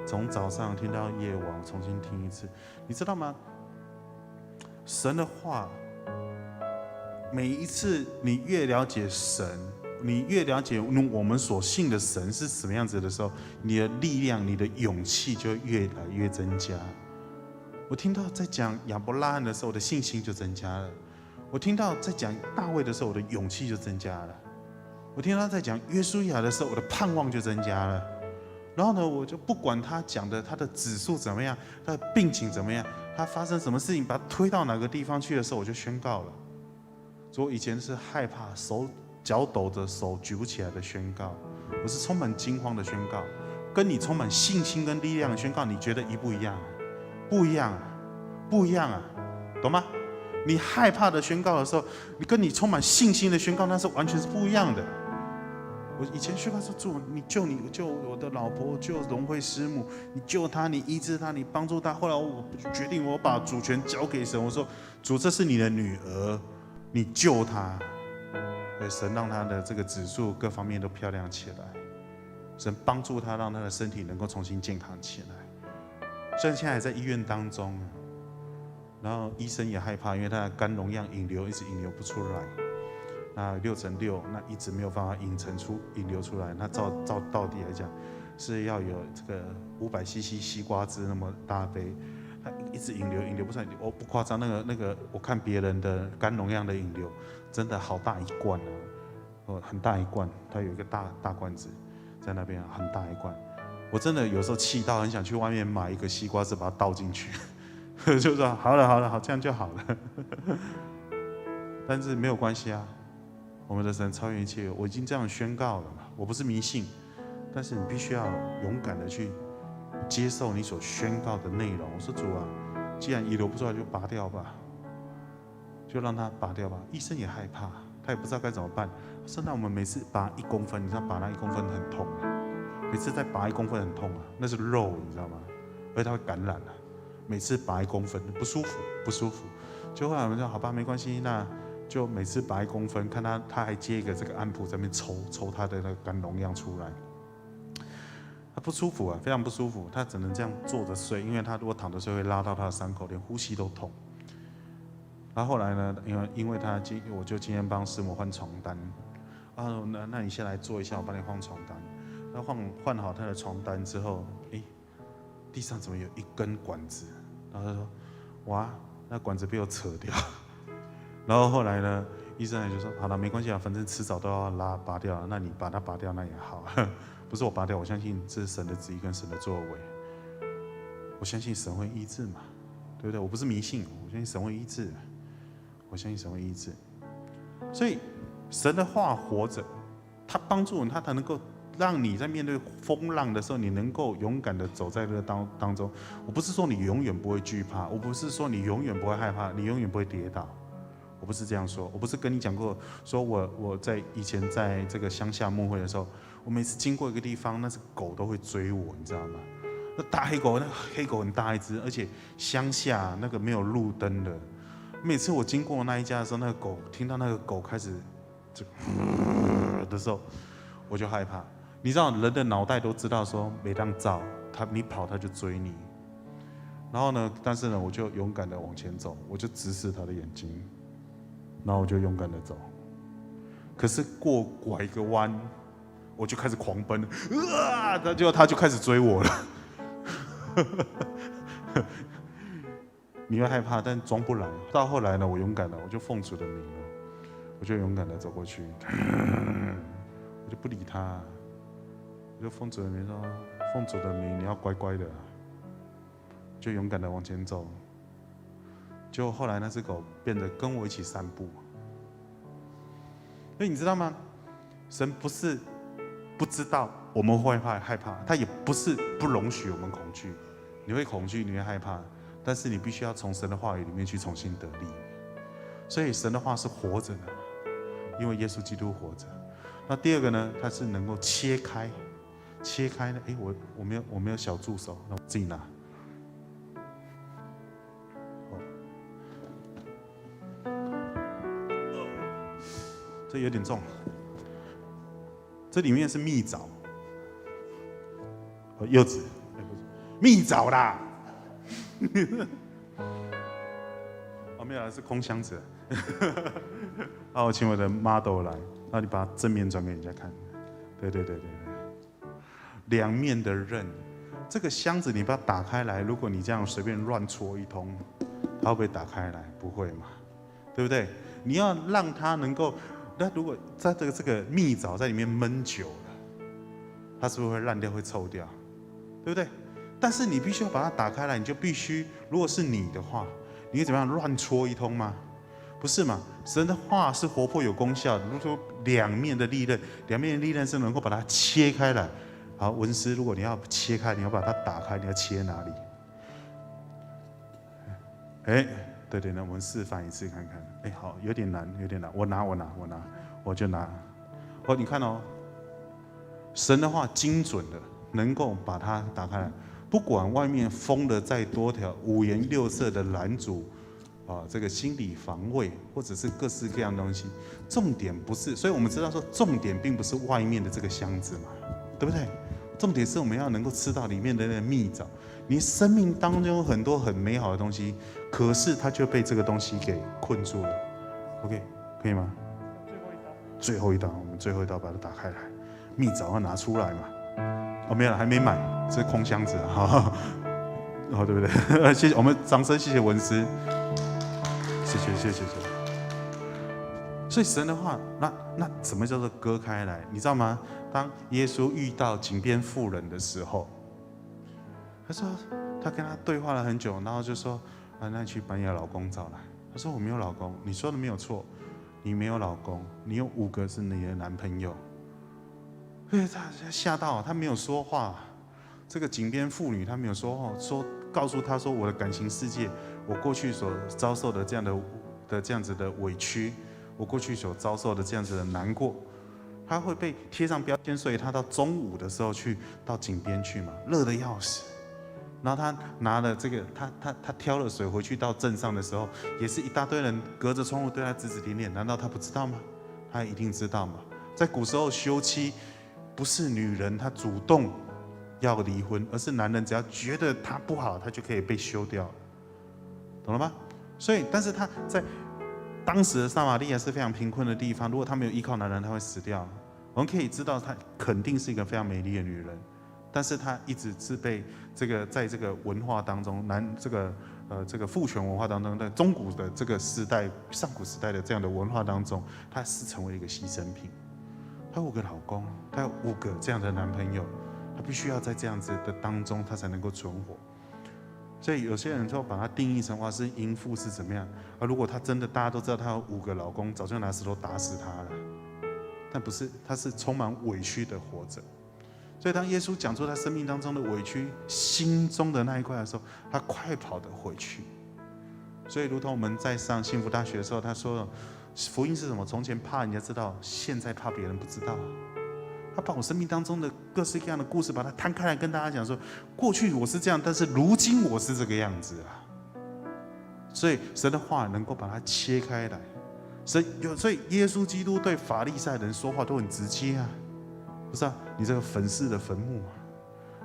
从早上听到夜晚，重新听一次，你知道吗？神的话，每一次你越了解神，你越了解我们所信的神是什么样子的时候，你的力量、你的勇气就越来越增加。我听到在讲亚伯拉罕的时候，我的信心就增加了；我听到在讲大卫的时候，我的勇气就增加了；我听到在讲约书亚的时候，我的盼望就增加了。然后呢，我就不管他讲的他的指数怎么样，他的病情怎么样，他发生什么事情，把他推到哪个地方去的时候，我就宣告了。所以我以前是害怕，脚抖着手举不起来的宣告，我是充满惊慌的宣告，跟你充满信心跟力量的宣告，你觉得一不一样？不一样啊，不一样啊，懂吗？你害怕的宣告的时候，你跟你充满信心的宣告，那是完全是不一样的。我以前宣告说，主，你救我的老婆，救荣惠师母，你救她，你医治她，你帮助她。后来我决定，我把主权交给神，我说，主，这是你的女儿，你救她。对，神让她的这个指数各方面都漂亮起来，神帮助她，让她的身体能够重新健康起来。虽然现在还在医院当中，然后医生也害怕，因为她的肝容量引流一直引流不出来。那6×6，那一直没有办法引流出来。那照道理来讲，是要有这个500cc 西瓜汁那么大杯，它一直引流不出来。我不夸张，那个我看别人的肝容量的引流，真的好大一罐啊，很大一罐，它有一个大罐子在那边，很大一罐。我真的有时候气到很想去外面买一个西瓜汁，把它倒进去，就说好了，这样就好了。但是没有关系啊。我们的神超越一切，我已经这样宣告了嘛。我不是迷信，但是你必须要勇敢的去接受你所宣告的内容。我说主啊，既然遗留不出来，就拔掉吧，就让它拔掉吧。医生也害怕，他也不知道该怎么办。说那我们每次拔1公分，你知道拔那1公分很痛啊，每次再拔1公分很痛啊，那是肉，你知道吗？而且它会感染啊。每次拔1公分不舒服。就后来我们说好吧，没关系，那就每次拔1公分，看他还接一个这个安普在那边抽他的那个肝容量出来，他不舒服啊，非常不舒服，他只能这样坐着睡，因为他如果躺着睡会拉到他的伤口，连呼吸都痛。然后后来呢，因为我就今天帮师母换床单，啊，那你先来坐一下，我帮你换床单。那换好他的床单之后，地上怎么有一根管子？然后他说，哇，那管子被我扯掉。然后后来呢，医生就说，好了，没关系啊，反正迟早都要拔掉，那你把它拔掉那也好，不是我拔掉，我相信这是神的旨意跟神的作为，我相信神会医治嘛，对不对？我不是迷信，我相信神会医治。我相信神会医治，所以神的话活着，他帮助你，他才能够让你在面对风浪的时候，你能够勇敢的走在这个当中。我不是说你永远不会惧怕，我不是说你永远不会害怕，你永远不会跌倒，我不是这样说。我不是跟你讲过，说我在以前在这个乡下牧会的时候，我每次经过一个地方，那只狗都会追我，你知道吗？那大黑狗，那黑狗很大一只，而且乡下那个没有路灯的。每次我经过那一家的时候，那个狗听到那个狗开始就的时候，我就害怕。你知道人的脑袋都知道说，每当照你跑它就追你。然后呢，但是呢，我就勇敢的往前走，我就直视它的眼睛，然后我就勇敢的走。可是拐一个弯，我就开始狂奔，它就开始追我了。你会害怕，但装不来。到后来呢，我勇敢了，我就奉主的名了，我就勇敢的走过去，我就不理他，我就奉主的名说，奉主的名，你要乖乖的，就勇敢的往前走。结果后来那只狗变得跟我一起散步。所以你知道吗？神不是不知道我们会害怕，他也不是不容许我们恐惧。你会恐惧，你会害怕。但是你必须要从神的话语里面去重新得力，所以神的话是活着的，因为耶稣基督活着。那第二个呢，它是能够切开呢。我没有小助手，那我自己拿。这有点重，这里面是蜜枣，柚子，蜜枣啦。没有，是空箱子。我请我的 model 来，那你把它正面转给人家看。对，两面的刃。这个箱子你把它打开来，如果你这样随便乱戳一通，它会不会打开来？不会嘛，对不对？你要让它能够，那如果在这个蜜枣在里面焖久了，它是不是会烂掉、会臭掉？对不对？但是你必须要把它打开来，你就必须，如果是你的话，你会怎么样乱戳一通吗？不是嘛？神的话是活泼有功效的。如果说两面的利刃是能够把它切开来。好，文师，如果你要切开，你要把它打开，你要切哪里？对，那我们示范一次看看。好，有点难，我就拿。你看哦，神的话精准的，能够把它打开来。不管外面封了再多条五颜六色的拦阻，这个心理防卫，或者是各式各样的东西，重点不是，所以我们知道说，重点并不是外面的这个箱子嘛，对不对？重点是我们要能够吃到里面的那个蜜枣。你生命当中有很多很美好的东西，可是它就被这个东西给困住了。OK， 可以吗？最后一刀，我们最后一刀把它打开来，蜜枣要拿出来嘛。没有了，还没买，这是空箱子哈。对不对？谢谢，我们掌声谢谢文师，谢谢。所以神的话，那什么叫做割开来？你知道吗？当耶稣遇到井边妇人的时候，他说他跟他对话了很久，然后就说那你去把你的老公找来。他说我没有老公，你说的没有错，你没有老公，你有5个是你的男朋友。他吓到，他没有说话。这个井边妇女她没有说话，告诉他说我的感情世界，我过去所遭受的这样子的委屈，我过去所遭受的这样子的难过，他会被贴上标签，所以他到中午的时候到井边去嘛，热得要死。然后他拿了这个，他挑了水回去到镇上的时候，也是一大堆人隔着窗户对他指指点点，难道他不知道吗？他一定知道嘛。在古时候休妻不是女人她主动要离婚，而是男人只要觉得他不好，他就可以被休掉了，懂了吗？所以，但是他在当时的撒玛利亚是非常贫困的地方，如果她没有依靠男人，她会死掉。我们可以知道，她肯定是一个非常美丽的女人，但是她一直是被在这个文化当中，这个父权文化当中，在中古的这个时代、上古时代的这样的文化当中，她是成为一个牺牲品。她有5个老公，她有5个这样的男朋友，她必须要在这样子的当中，她才能够存活。所以有些人就把它定义成是淫妇是怎么样？而如果她真的大家都知道她有5个老公，早就拿石头打死她了。但不是，她是充满委屈的活着。所以当耶稣讲出他生命当中的委屈、心中的那一块的时候，他快跑的回去。所以如同我们在上幸福大学的时候，他说福音是什么？从前怕人家知道，现在怕别人不知道。他把我生命当中的各式各样的故事，把它摊开来跟大家讲说，过去我是这样，但是如今我是这个样子啊。所以神的话能够把它切开来。所以耶稣基督对法利赛人说话都很直接啊。不是啊，你这个粉饰的坟墓啊，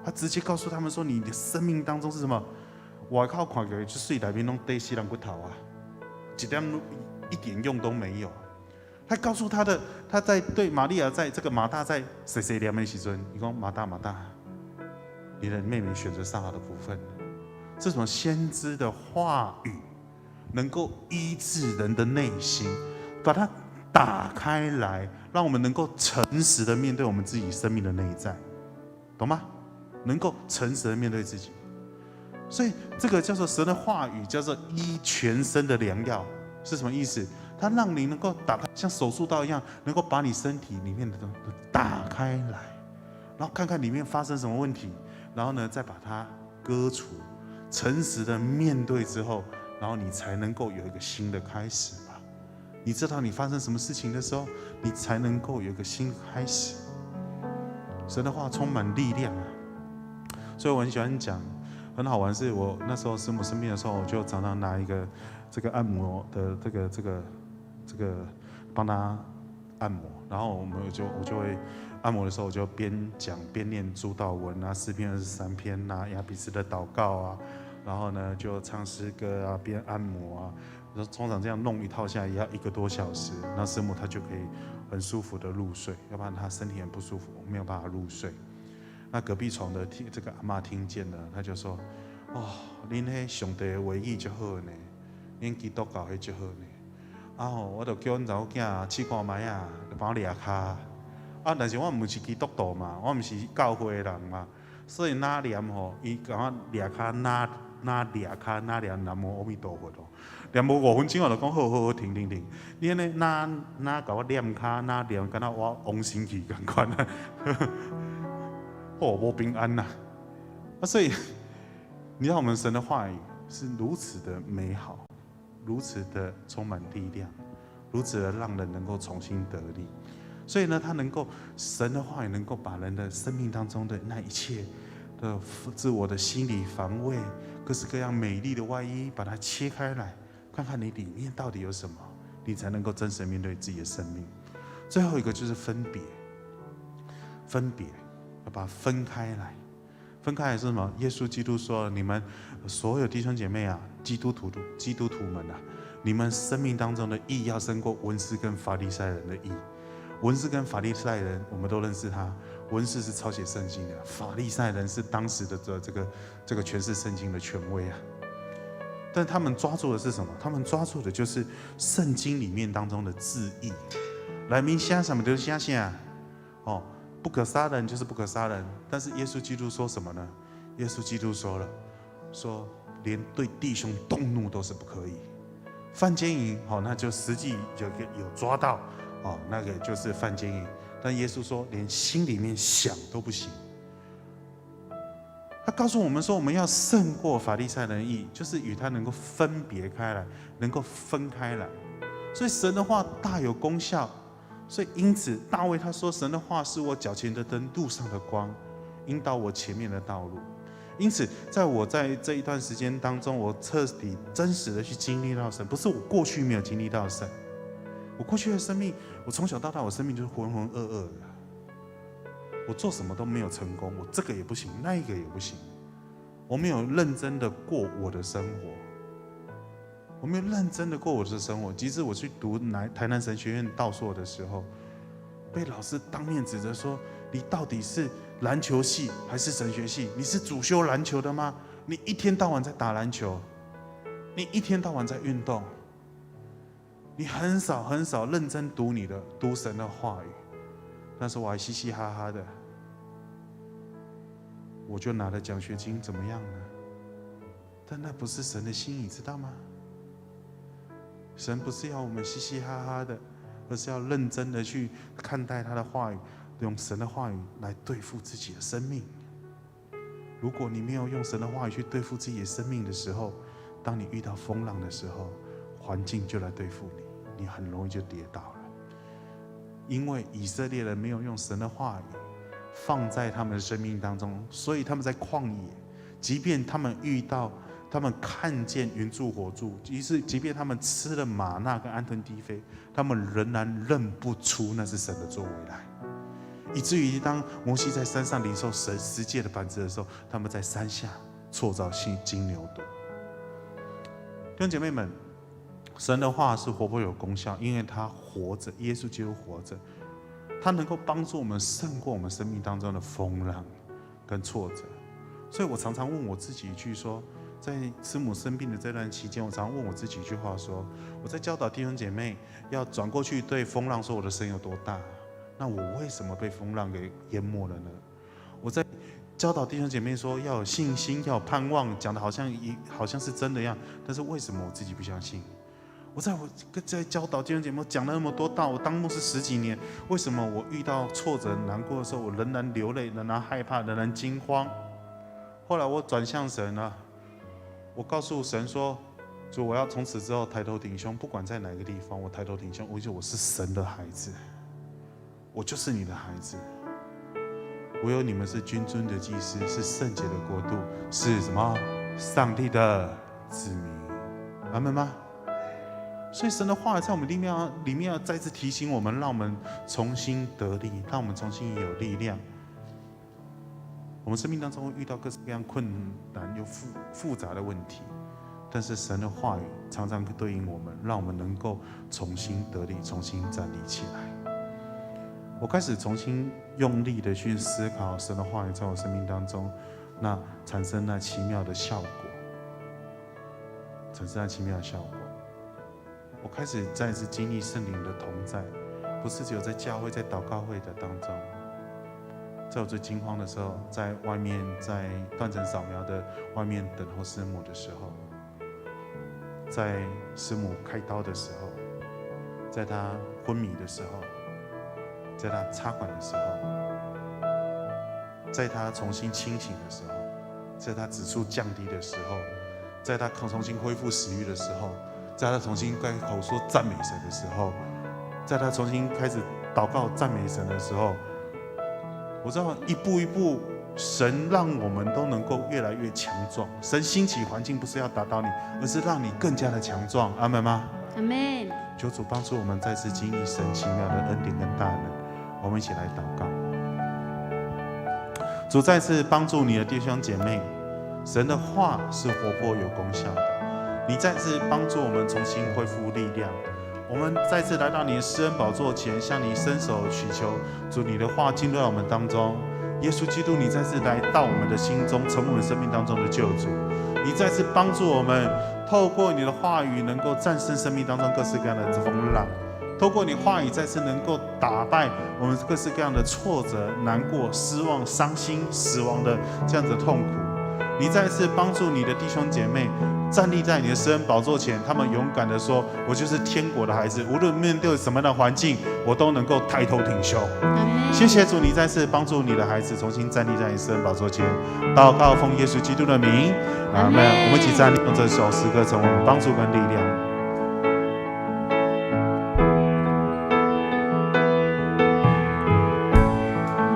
他直接告诉他们说，你的生命当中是什么？外靠看起来就水里面都堆西兰骨头啊，一点用都没有。他告诉他在对玛利亚在这个马大在谁念的时候，你说马大，你的妹妹选择上好的部分，这种先知的话语能够医治人的内心，把它打开来，让我们能够诚实的面对我们自己生命的内在，懂吗？能够诚实的面对自己，所以这个叫做神的话语，叫做医全身的良药，是什么意思？它让你能够打开，像手术刀一样，能够把你身体里面的东西打开来，然后看看里面发生什么问题，然后呢再把它割除，诚实的面对之后，然后你才能够有一个新的开始。你知道你发生什么事情的时候，你才能够有一个新开始。神的话充满力量啊，所以我很喜欢讲，很好玩。是我那时候师母生病的时候，我就常常拿一个这个按摩的这个帮他按摩，然后我就会按摩的时候，我就边讲边念主祷文啊，4篇23篇啊，亚比斯的祷告啊，然后呢就唱诗歌啊，边按摩啊。通常这样弄一套下来也要1个多小时，那师母她就可以很舒服的入睡，要不然她身体很不舒服，没有办法入睡。那隔壁床的这个阿嬷听见了，她就说：“哦，恁迄上帝的话语就好呢，恁基督教迄就好呢。我就叫阮查某囝试看卖啊，帮我抓骹。但是我唔是基督徒嘛，我唔是教会的人嘛，所以哪念吼，伊甲我抓骹哪抓骹哪念南无阿弥陀佛咯。”念无5分钟，我就讲好，停。你安尼哪甲我念骹，哪念，敢若我亡神去共款啊！无平安呐！所以你知道我们神的话语是如此的美好，如此的充满力量，如此的让人能够重新得力。所以呢，他能够神的话语能够把人的生命当中的那一切的自我的心理防卫、各式各样美丽的外衣，把它切开来。看看你里面到底有什么，你才能够真实面对自己的生命。最后一个就是分别，要把它分开来。分开来是什么？耶稣基督说：“你们所有弟兄姐妹啊，基督徒们啊，你们生命当中的义要胜过文士跟法利赛人的义。文士跟法利赛人，我们都认识他。文士是抄写圣经的，法利赛人是当时的这个诠释圣经的权威啊。”但他们抓住的是什么？他们抓住的就是圣经里面当中的字义。来明写什么就写啥，不可杀人就是不可杀人。但是耶稣基督说什么呢？耶稣基督说了，说连对弟兄动怒都是不可以。犯奸淫，那就实际有抓到，那个就是犯奸淫。但耶稣说，连心里面想都不行。他告诉我们说，我们要胜过法利赛人的义，就是与他能够分别开来，能够分开来。所以神的话大有功效。所以因此，大卫他说，神的话是我脚前的灯，路上的光，引导我前面的道路。因此，在这一段时间当中，我彻底真实的去经历到神，不是我过去没有经历到神。我过去的生命，我从小到大，我生命就是浑浑噩噩的。我做什么都没有成功，我这个也不行，那一个也不行，我没有认真的过我的生活。我没有认真的过我的生活。即使我去读台南神学院道硕的时候，被老师当面指责说：“你到底是篮球系还是神学系？你是主修篮球的吗？你一天到晚在打篮球，你一天到晚在运动，你很少认真读神的话语。”那时候我还嘻嘻哈哈的，我就拿了奖学金，怎么样呢？但那不是神的心意，知道吗？神不是要我们嘻嘻哈哈的，而是要认真的去看待他的话语，用神的话语来对付自己的生命。如果你没有用神的话语去对付自己的生命的时候，当你遇到风浪的时候，环境就来对付你，你很容易就跌倒了。因为以色列人没有用神的话语放在他们的生命当中，所以他们在旷野，即便他们看见云柱火柱，即便他们吃了玛纳跟安顿低菲，他们仍然认不出那是神的作为来，以至于当摩西在山上领受神10诫的板子的时候，他们在山下错造金牛犊。弟兄姐妹们，神的话是活泼有功效，因为他活着，耶稣基督活着，他能够帮助我们胜过我们生命当中的风浪跟挫折。所以我常常问我自己一句说，在师母生病的这段期间，我常常问我自己一句话说，我在教导弟兄姐妹要转过去对风浪说我的神有多大，那我为什么被风浪给淹没了呢？我在教导弟兄姐妹说要有信心，要有盼望，讲的好像是真的一样，但是为什么我自己不相信？我在教导弟兄姐妹讲了那么多道，我当牧师10几年，为什么我遇到挫折难过的时候，我仍然流泪，仍然害怕，仍然惊慌？后来我转向神了，我告诉神说，主，我要从此之后抬头挺胸，不管在哪个地方，我抬头挺胸，我是神的孩子，我就是你的孩子，唯有你们是君尊的祭司，是圣洁的国度，是什么？上帝的子民，阿们吗？所以神的话在我们里面要再次提醒我们，让我们重新得力，让我们重新有力量。我们生命当中会遇到各式各样困难又复杂的问题，但是神的话语常常对应我们，让我们能够重新得力，重新站立起来。我开始重新用力的去思考神的话语在我生命当中，那产生那奇妙的效果，我开始再次经历圣灵的同在，不是只有在教会、在祷告会的当中。在我最惊慌的时候，在外面，在断层扫描的外面等候师母的时候，在师母开刀的时候，在她昏迷的时候，在她插管的时候，在她重新清醒的时候，在她指数降低的时候，在她重新恢复食欲的时候，在她重新开口说赞美神的时候，在她重新开始祷告赞美神的时候，我知道一步一步，神让我们都能够越来越强壮。神兴起环境不是要打倒你，而是让你更加的强壮。阿们吗？阿们。求主帮助我们再次经历神奇妙的恩典跟大能。我们一起来祷告。主再次帮助你的弟兄姐妹，神的话是活泼有功效的。你再次帮助我们重新恢复力量。我们再次来到你的施恩宝座前，向你伸手祈求，主你的话进入到我们当中。耶稣基督，你再次来到我们的心中，成为我们生命当中的救主。你再次帮助我们，透过你的话语，能够战胜生命当中各式各样的风浪。透过你话语，再次能够打败我们各式各样的挫折、难过、失望、伤心、死亡的这样子的痛苦。你再次帮助你的弟兄姐妹站立在你的施恩宝座前，他们勇敢的说：“我就是天国的孩子，无论面对什么样的环境，我都能够抬头挺胸。”谢谢主，你再次帮助你的孩子重新站立在你施恩宝座前。祷告奉耶稣基督的名，阿们。我们一起站立，用这首诗歌成为我们帮助跟力量。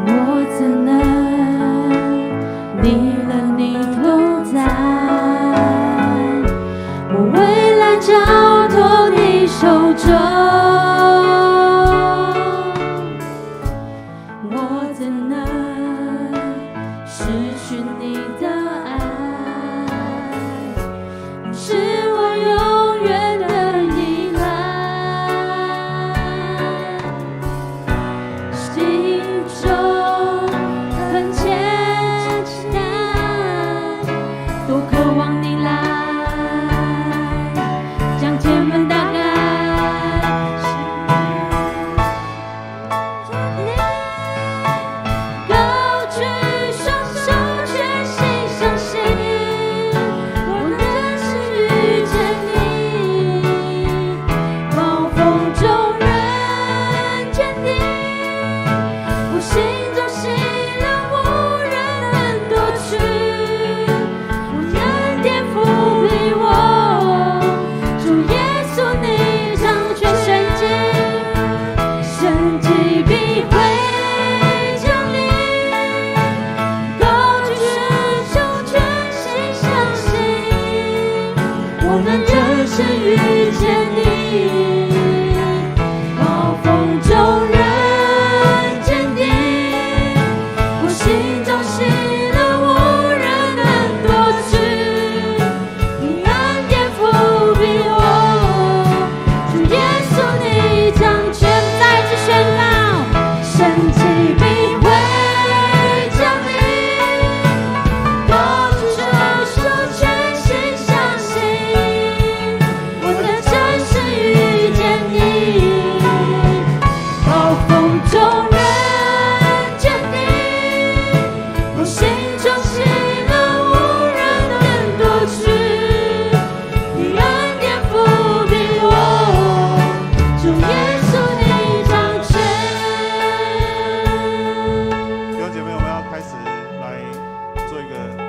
我怎能离了你同在？我未来交托你手中，我怎能失去你的爱？你是我永远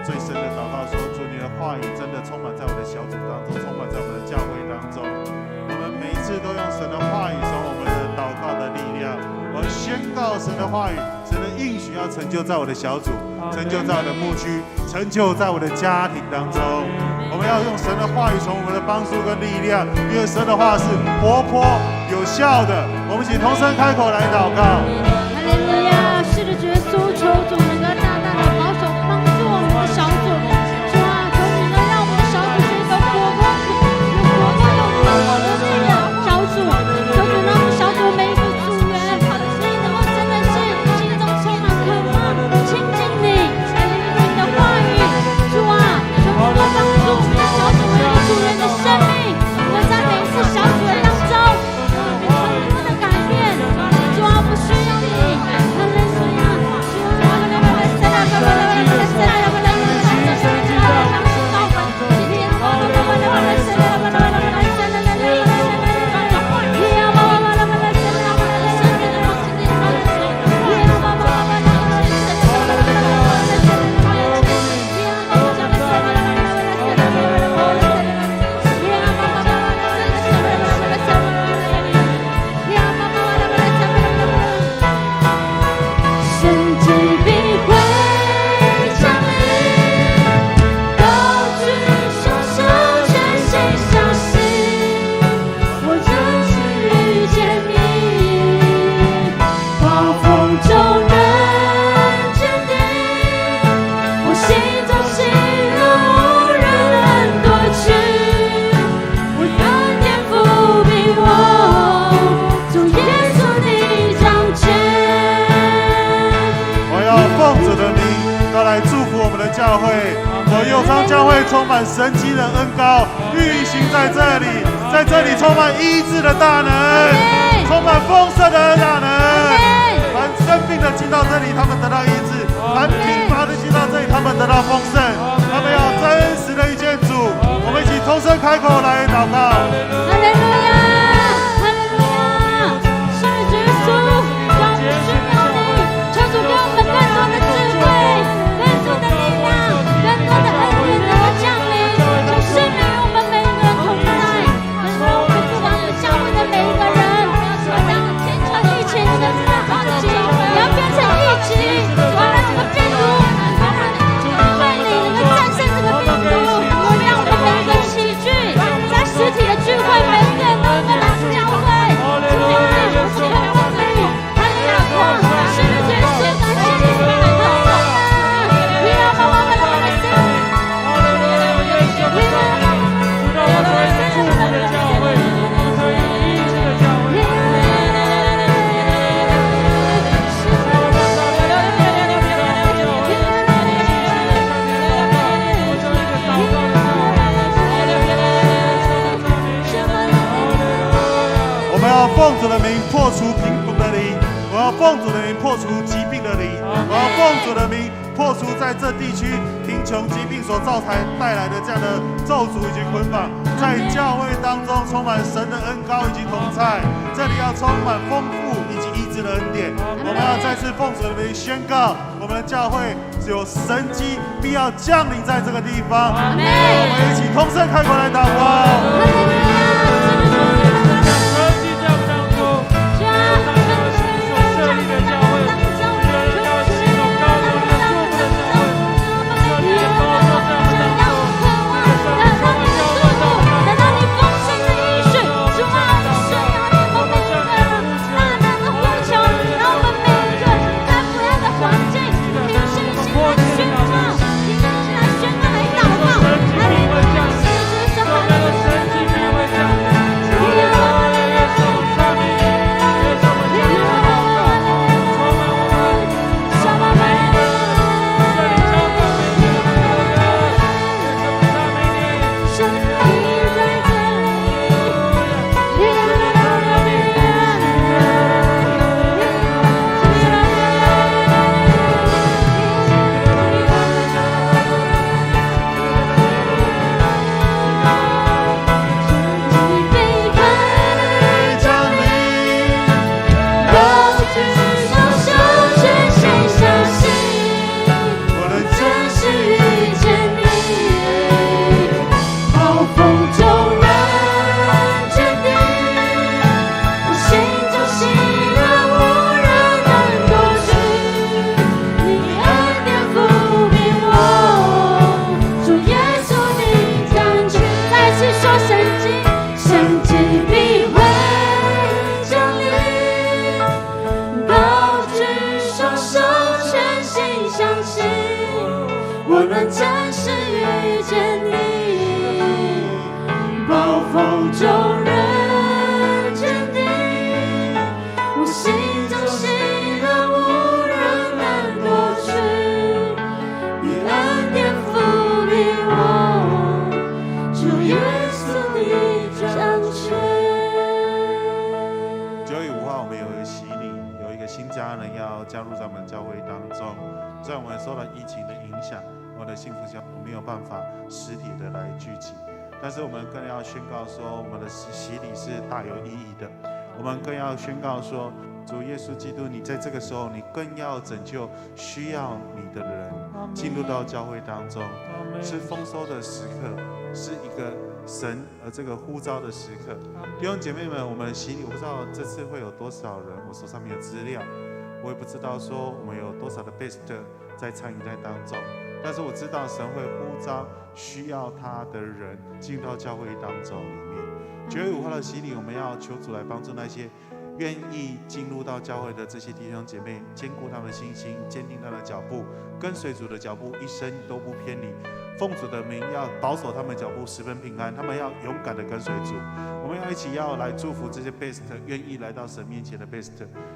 最深的祷告说，主你的话语真的充满在我的小组当中，充满在我们的教会当中。我们每一次都用神的话语成我们的祷告的力量，我宣告神的话语，神的应许要成就在我的小组，成就在我的牧区，成就在我的家庭当中。我们要用神的话语从我们的帮助跟力量，因为神的话是活泼有效的。我们一起同声开口来祷告。哈利路亚！是的，主耶稣，求主能够大大的保守帮助我们的小组。主啊，求你能让我们的小组是一个活泼有能力的小组。求主让我们小组每一个组员，所以能够真的是心中充满渴望亲近你，来聆听你的话语。主啊，求你多帮助我们的小组每一个组员的生命，能够在每一次小组的当中，有很多的改变。主啊，我需要你。哈利路亚！主啊，教会，右昌教会充满神迹的恩膏运行在这里，在这里充满医治的大能，充满丰盛的大能。凡生病的进到这里，他们得到医治；凡贫乏的进到这里，他们得到丰盛。他们要真实的遇见主。我们一起同声开口来祷告。哈利路亚，哈利路亚！是主耶稣，让我们需要你，求主给我们更多的智慧，更多的力量，更多的恩典能够降临，求圣灵与我们每一个人同在，能让我们不管是教会的每一个人，不要让天成疫情的攻击，也要变成疫情，主要让这个病毒，因为你能够战胜这个病毒，我让我们每一个齐聚在实体的聚会，每一个人都能够来教会，主啊，我是渴望你，哈利路亚，是的，耶稣，感谢你，哈利路亚，你让我们的心，我们要奉主的名破除贫苦的灵，我要奉主的名破除疾病的灵，我要奉主的名破除在这地区贫穷疾病所造成带来的这样的咒诅以及捆绑，在教会当中充满神的恩膏以及同在，这里要充满丰富以及医治的恩典。我们要再次奉主的名宣告，我们的教会有神迹必要降临在这个地方。我们一起同声开口来祷告。哈利路亚！我能暂时遇见你，暴风中仍坚定，我心中喜乐无人能夺去，你恩典抚庇我，主耶稣你掌权。9月5号我们有一个洗礼，有一个新家人要加入在我们教会当中。虽然我们受到疫情的影响，我们的幸福小组没有办法实体的来聚集，但是我们更要宣告说，我们的洗礼是大有意义的。我们更要宣告说，主耶稣基督，你在这个时候，你更要拯救需要你的人进入到教会当中，是丰收的时刻，是一个神这个呼召的时刻。弟兄姐妹们，我们洗礼，我不知道这次会有多少人，我手上没有资料，我也不知道说我们有多少的 best 在参与在当中，但是我知道神会呼召需要他的人进到教会当中里面。9月5号的洗礼，我们要求主来帮助那些愿意进入到教会的这些弟兄姐妹，坚固他们的信心，坚定他们的脚步，跟随主的脚步，一生都不偏离。奉主的名要保守他们脚步十分平安，他们要勇敢的跟随主。我们要一起要来祝福这些 best 愿意来到神面前的 best。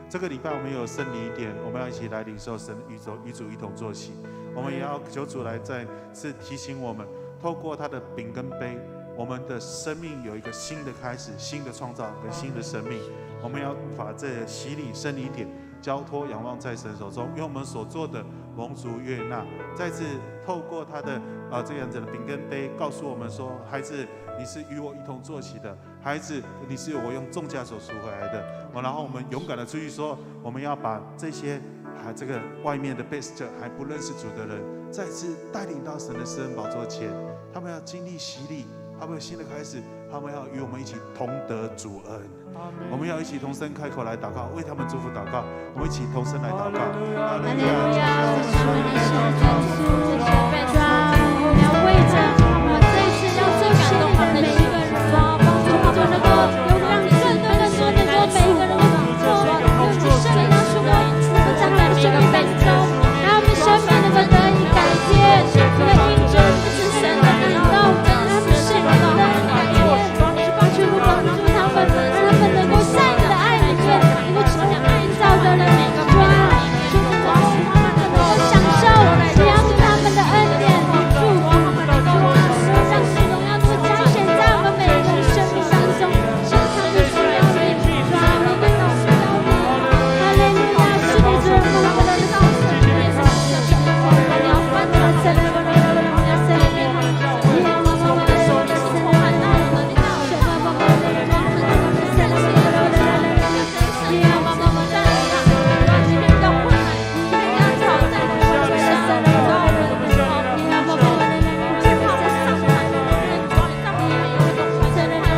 这个礼拜我们有圣礼典，我们要一起来领受神与主一同坐席。我们也要求主来再次提醒我们，透过他的饼跟杯，我们的生命有一个新的开始、新的创造跟新的生命。我们要把这洗礼圣礼典交托仰望在神手中，因为我们所做的蒙主悦纳。再次透过他的这样子的饼跟杯，告诉我们说，孩子，你是与我一同坐席的，孩子，你是我用重价所赎回来的。然后我们勇敢的出去说，我们要把这些这个外面的 best 还不认识主的人，再次带领到神的施恩宝座前，他们要经历洗礼，他们有新的开始，他们要与我们一起同得主恩。我们要一起同声开口来祷告，为他们祝福祷告。我们一起同声来祷告。哈利路亚！主，你是耶稣，主啊，我们要为着我们这一次要做洗礼的每一个人，帮助我们能够有让更多的人能够每一个人能够有你圣灵的出光，能够在我们的生命当中，让我们生命能够得以改变，能够印证是神的领导，让他们生命能够改变，是帮助帮助他们，让他们能够在你的爱里面，能够成为爱造的人，主啊，主啊，能够享受只要是他们的恩典，祝福，主啊，让主荣耀能够彰显在我们每一个人生命当中，像他们需要你，主啊，每个人都需要你，哈利路亚，是你主人我们的造神，也是你的神，我们要翻转神，我们要神的面孔，耶和华我们的手的神，我们要神的道，神啊，我们的光，神是我们的神，耶和华我们的神，让今天的困难，今天的挑战，我们的神的造人，耶和华我们的最好的上台，上面也有一种神的人，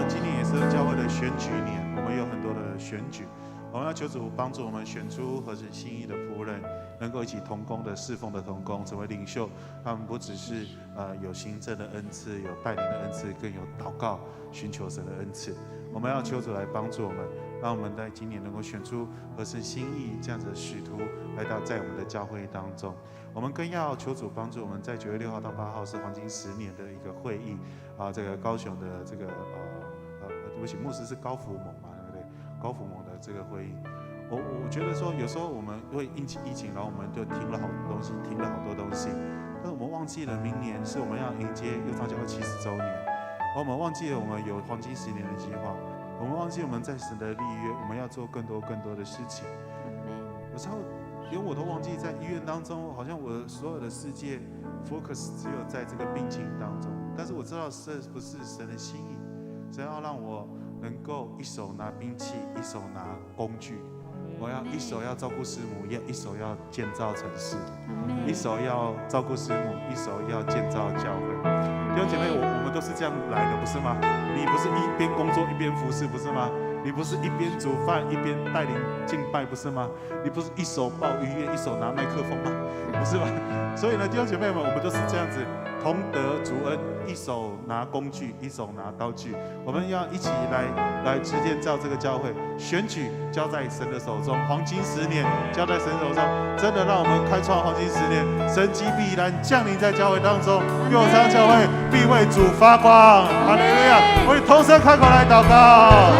今年也是教会的选举年，我们有很多的选举，我们要求主帮助我们选出合神心意的仆人，能够一起同工的侍奉的同工，成为领袖。他们不只是有行政的恩赐，有带领的恩赐，更有祷告寻求神的恩赐。我们要求主来帮助我们，让我们在今年能够选出合神心意这样子的使徒来到在我们的教会当中。我们更要求主帮助我们，在9月6号到8号是黄金10年的一个会议这个高雄的这个对不起，牧师是高福蒙嘛，对不对？高福蒙的这个会议，我觉得说有时候我们会因起疫情，然后我们就停了好多东西，但是我们忘记了明年是我们要迎接又发教会70周年，我们忘记了我们有黄金10年的计划，我们忘记我们在神的立约，我们要做更多的事情。有时候连我都忘记，在医院当中，好像我所有的世界 focus 只有在这个病情当中，但是我知道这不是神的心意，神要让我能够一手拿兵器，一手拿工具，我要一手要照顾师母，一手要建造城市，一手要照顾师母，一手要建造教会。弟兄姐妹，我们都是这样来的，不是吗？你不是一边工作一边服侍，不是吗？你不是一边煮饭一边带领敬拜，不是吗？你不是一手抱音乐一手拿麦克风吗？不是吗？所以呢，弟兄姐妹们，我们都是这样子，同得主恩，一手拿工具，一手拿刀具。我们要一起来直建造这个教会，选举交在神的手中，黄金10年交在神手中，真的让我们开创黄金10年，神迹必然降临在教会当中，佑昌教会必为主发光。哈利路亚！我们同声开口来祷告。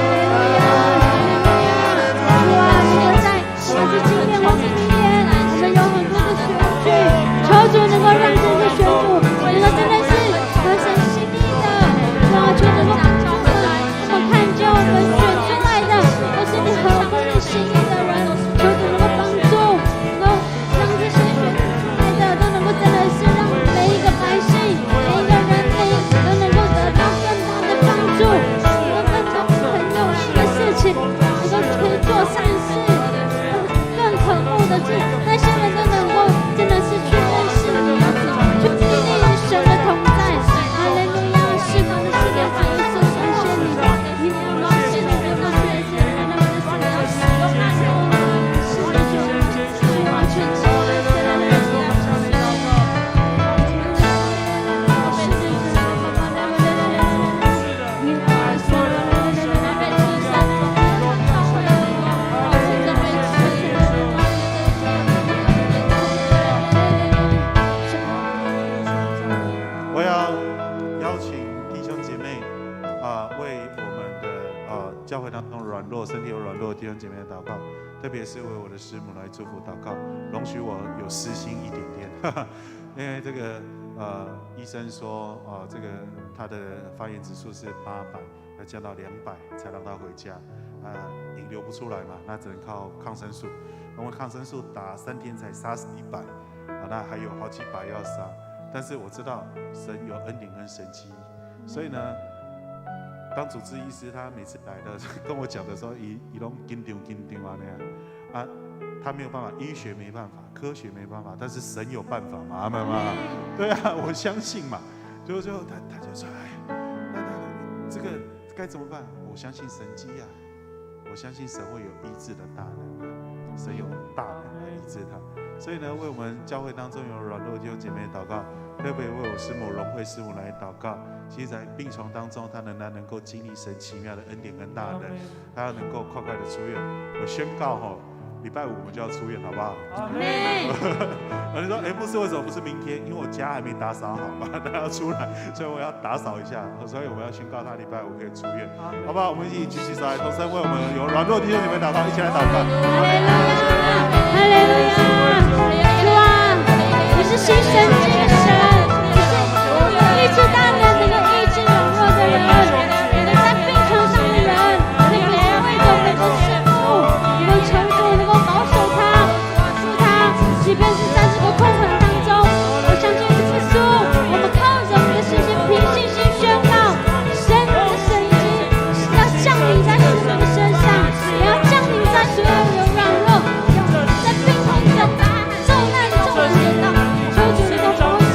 求主能够让这些选主能够真的是合神心意的，求能够我们看见我们选出来的都是你合乎你心意的人，求主能够帮助，能够让这些选出来的都能够真的是让每一个百姓、每一个人类都能够得到更大的帮助，能够更多很有趣的事情，能够可以做善事，更可恶的是那些人都能够真的是去认识你，去经历神的同在。哈利路亚！释放的是耶稣，感谢你，你要是你能够确实让我们的死要使用那种是的主，完全接受的我要邀请弟兄姐妹为我们的教会当中软弱、身体有软弱的弟兄姐妹祷告，特别是为我的师母来祝福祷告。容许我有私心一点点，因为这个医生说这个他的发炎指数是800，要降到200才让他回家，引流不出来嘛，那只能靠抗生素。因为抗生素打3天才杀死100，那还有好几百要杀。但是我知道神有恩典跟神迹，所以呢，当主治医师他每次来的跟我讲的时候，一拢紧张那样他没有办法，医学没办法，科学没办法，但是神有办法嘛，阿们嘛，对啊，我相信嘛，最后他就说，那这个该怎么办？我相信神迹啊，我相信神会有医治的大能，神有大能来医治他。所以呢，为我们教会当中有软弱的弟兄姐妹祷告，特别为我师母荣慧师母来祷告。其实，在病床当中，她仍然能够经历神奇妙的恩典跟大能，她要能够快快的出院。我宣告礼拜5我们就要出院，好不好？你说，牧师为什么不是明天？因为我家还没打扫好嘛，他要出来，所以我要打扫一下，所以我们要宣告他礼拜5可以出院，好不好？我们一起举起手来，同声为我们有软弱的弟兄姐妹祷告，一起来祷告。哈利路亚，哈利路亚，主啊，你是新神迹的神，你是有医治大能，能够医治软弱的人，能够在病床上的人，能够为着我们的师父，能够求主能够保守他，保护他，即便是在这个困难当中，我相信耶稣，我们靠着我们的信心，凭信心宣告，神的神迹要降临在师父的身上，也要降临在所有有软弱、在病痛的受难中的人当中，求主能够保守，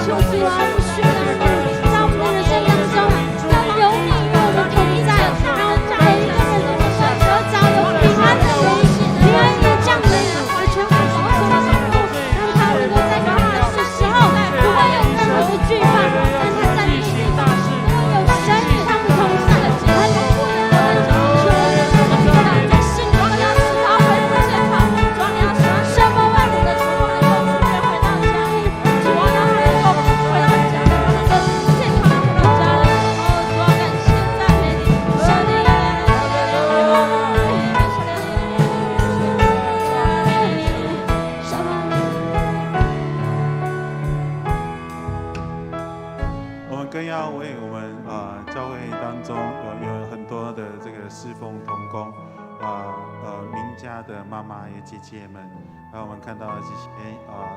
求主啊，我们需要你，在我们的人生当中，要有你与我们同在，让每一个人都能够得着有平安的灵，平安的降临，我全部保守他守护，让他能够在困难的时候不会有任何的惧怕，让他在那个地方能够有神与他们同在，很不能求在心中要使他恢复健康，主要使他生活万物的生活能够回到家里，主要能够回到家里，能够健康回到家里，主要感谢赞美你，神的我们更要为我们教会当中有很多的这个侍奉同工名家的妈妈也姐姐们，让我们看到这些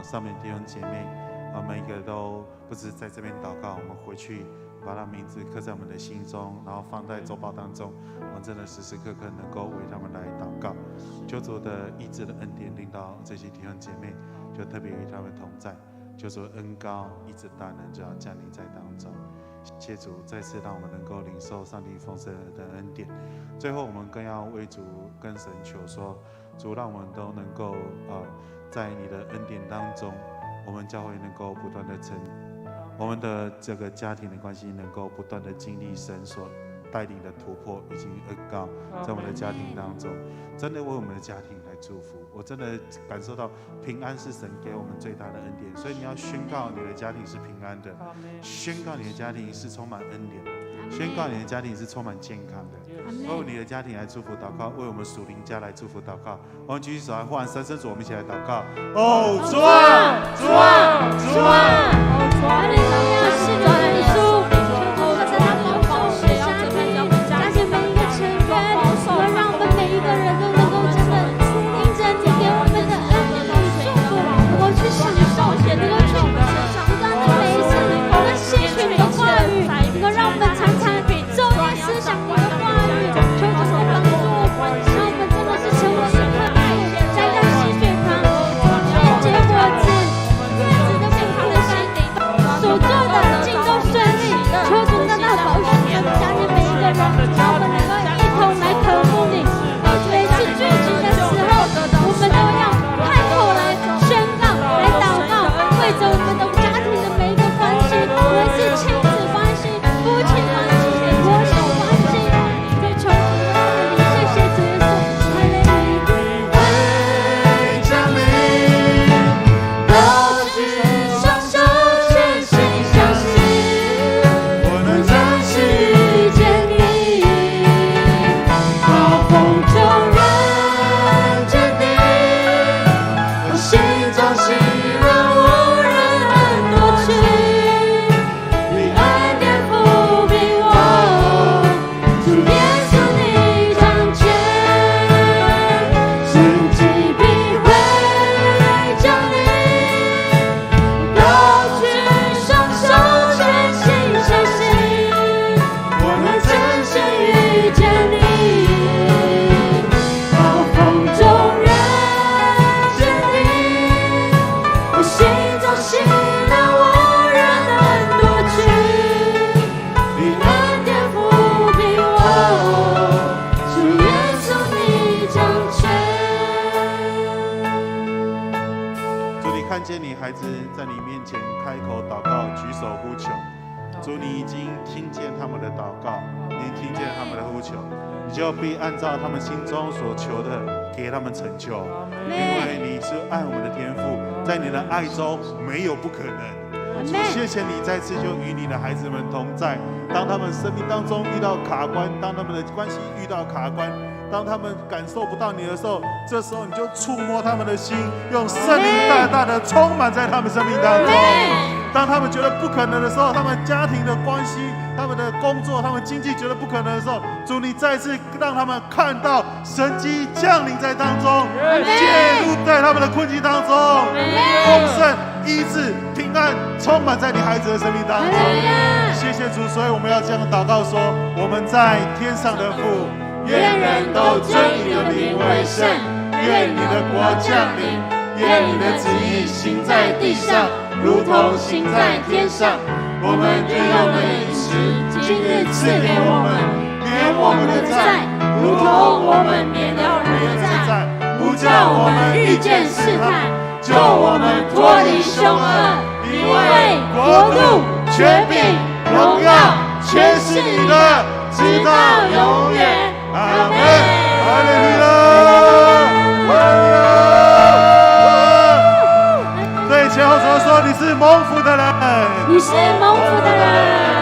上面弟兄姐妹每一个都不止在这边祷告，我们回去把他名字刻在我们的心中，然后放在周报当中，我们真的时时刻刻能够为他们来祷告，求主的医治的恩典临到这些弟兄姐妹，就特别与他们同在，求主恩膏医治大能就要降临在当中。谢主再次让我们能够领受上帝丰盛的恩典。最后，我们更要为主跟神求说，主让我们都能够在你的恩典当中，我们教会能够不断的成长，我们的这个家庭的关系能够不断的经历神所带领的突破以及恩膏，在我们的家庭当中，真的为我们的家庭来祝福。我真的感受到平安是神给我们最大的恩典，所以你要宣告你的家庭是平安的，宣告你的家庭是充满恩典的，宣告你的家庭是充满健康的，为你的家庭来祝福祷告，为我们属灵家来祝福祷告。我们举起手来，呼喊三声主，我们一起来祷告。哦，主啊，主啊，主啊！哈利路亚，是的，耶稣，求主在他保守我们的家庭，家庭每一个成员，让我们每一个人都能够真的因着你给我们的恩典与祝福，能够去享受，能够去不断的每一次能够吸取你的话语，能够让我们常常昼夜思想你的话语，求主来帮助我们，让我们真的是成为一棵树，栽在溪水旁，结果子，叶子都健康的心灵，所做的尽都顺利。求主在那保守我们家里每一个人，让我们能够一同来渴慕你。每次聚集的时候，我们都要开口来宣告、来祷告，为着我们的家庭的每一个关系，无论是亲子关系、夫妻关系、婆媳关系，就求主在那里，谢谢主耶稣，哈利路亚。降临，高举双手，全心相信，我能珍惜遇见你，暴风中仍坚定，我心中喜乐无人夺取，你恩典抚庇我，主耶稣你掌权，神迹必会降临。高举双手，全心相信，我能真心遇见你，暴风中仍坚定，我心中喜乐无人能夺取，你恩典抚庇我，主耶稣你掌权。主，你看见你孩子在你面前开口祷告，举手呼求。主，你已经听见他们的祷告，你听见他们的呼求，你就必按照他们心中所求的给他们成就，因为你是爱我们的天父，在你的爱中没有不可能。主，谢谢你再次就与你的孩子们同在。当他们生命当中遇到卡关，当他们的关系遇到卡关，当他们感受不到你的时候，这时候你就触摸他们的心，用圣灵大大的充满在他们生命当中。当他们觉得不可能的时候，他们家庭的关系、他们的工作、他们经济觉得不可能的时候，主你再次让他们看到神迹降临在当中，介入在他们的困境当中，丰盛、医治、平安充满在你孩子的生命当中。谢谢主，所以我们要这样祷告说：我们在天上的父，愿人都尊你的名为圣，愿你的国降临，愿你的旨意行在地上，如同行在天上。我们日用的饮食，今日赐给我们，免我们的债，如同我们免了人的债，不叫我们遇见试探，救我们脱离凶恶。因为国度、权柄、荣耀，全是你的，直到永远。阿门。哈利路亚，哈利路亚。对前后左说，你是蒙福的人，你是蒙福的人。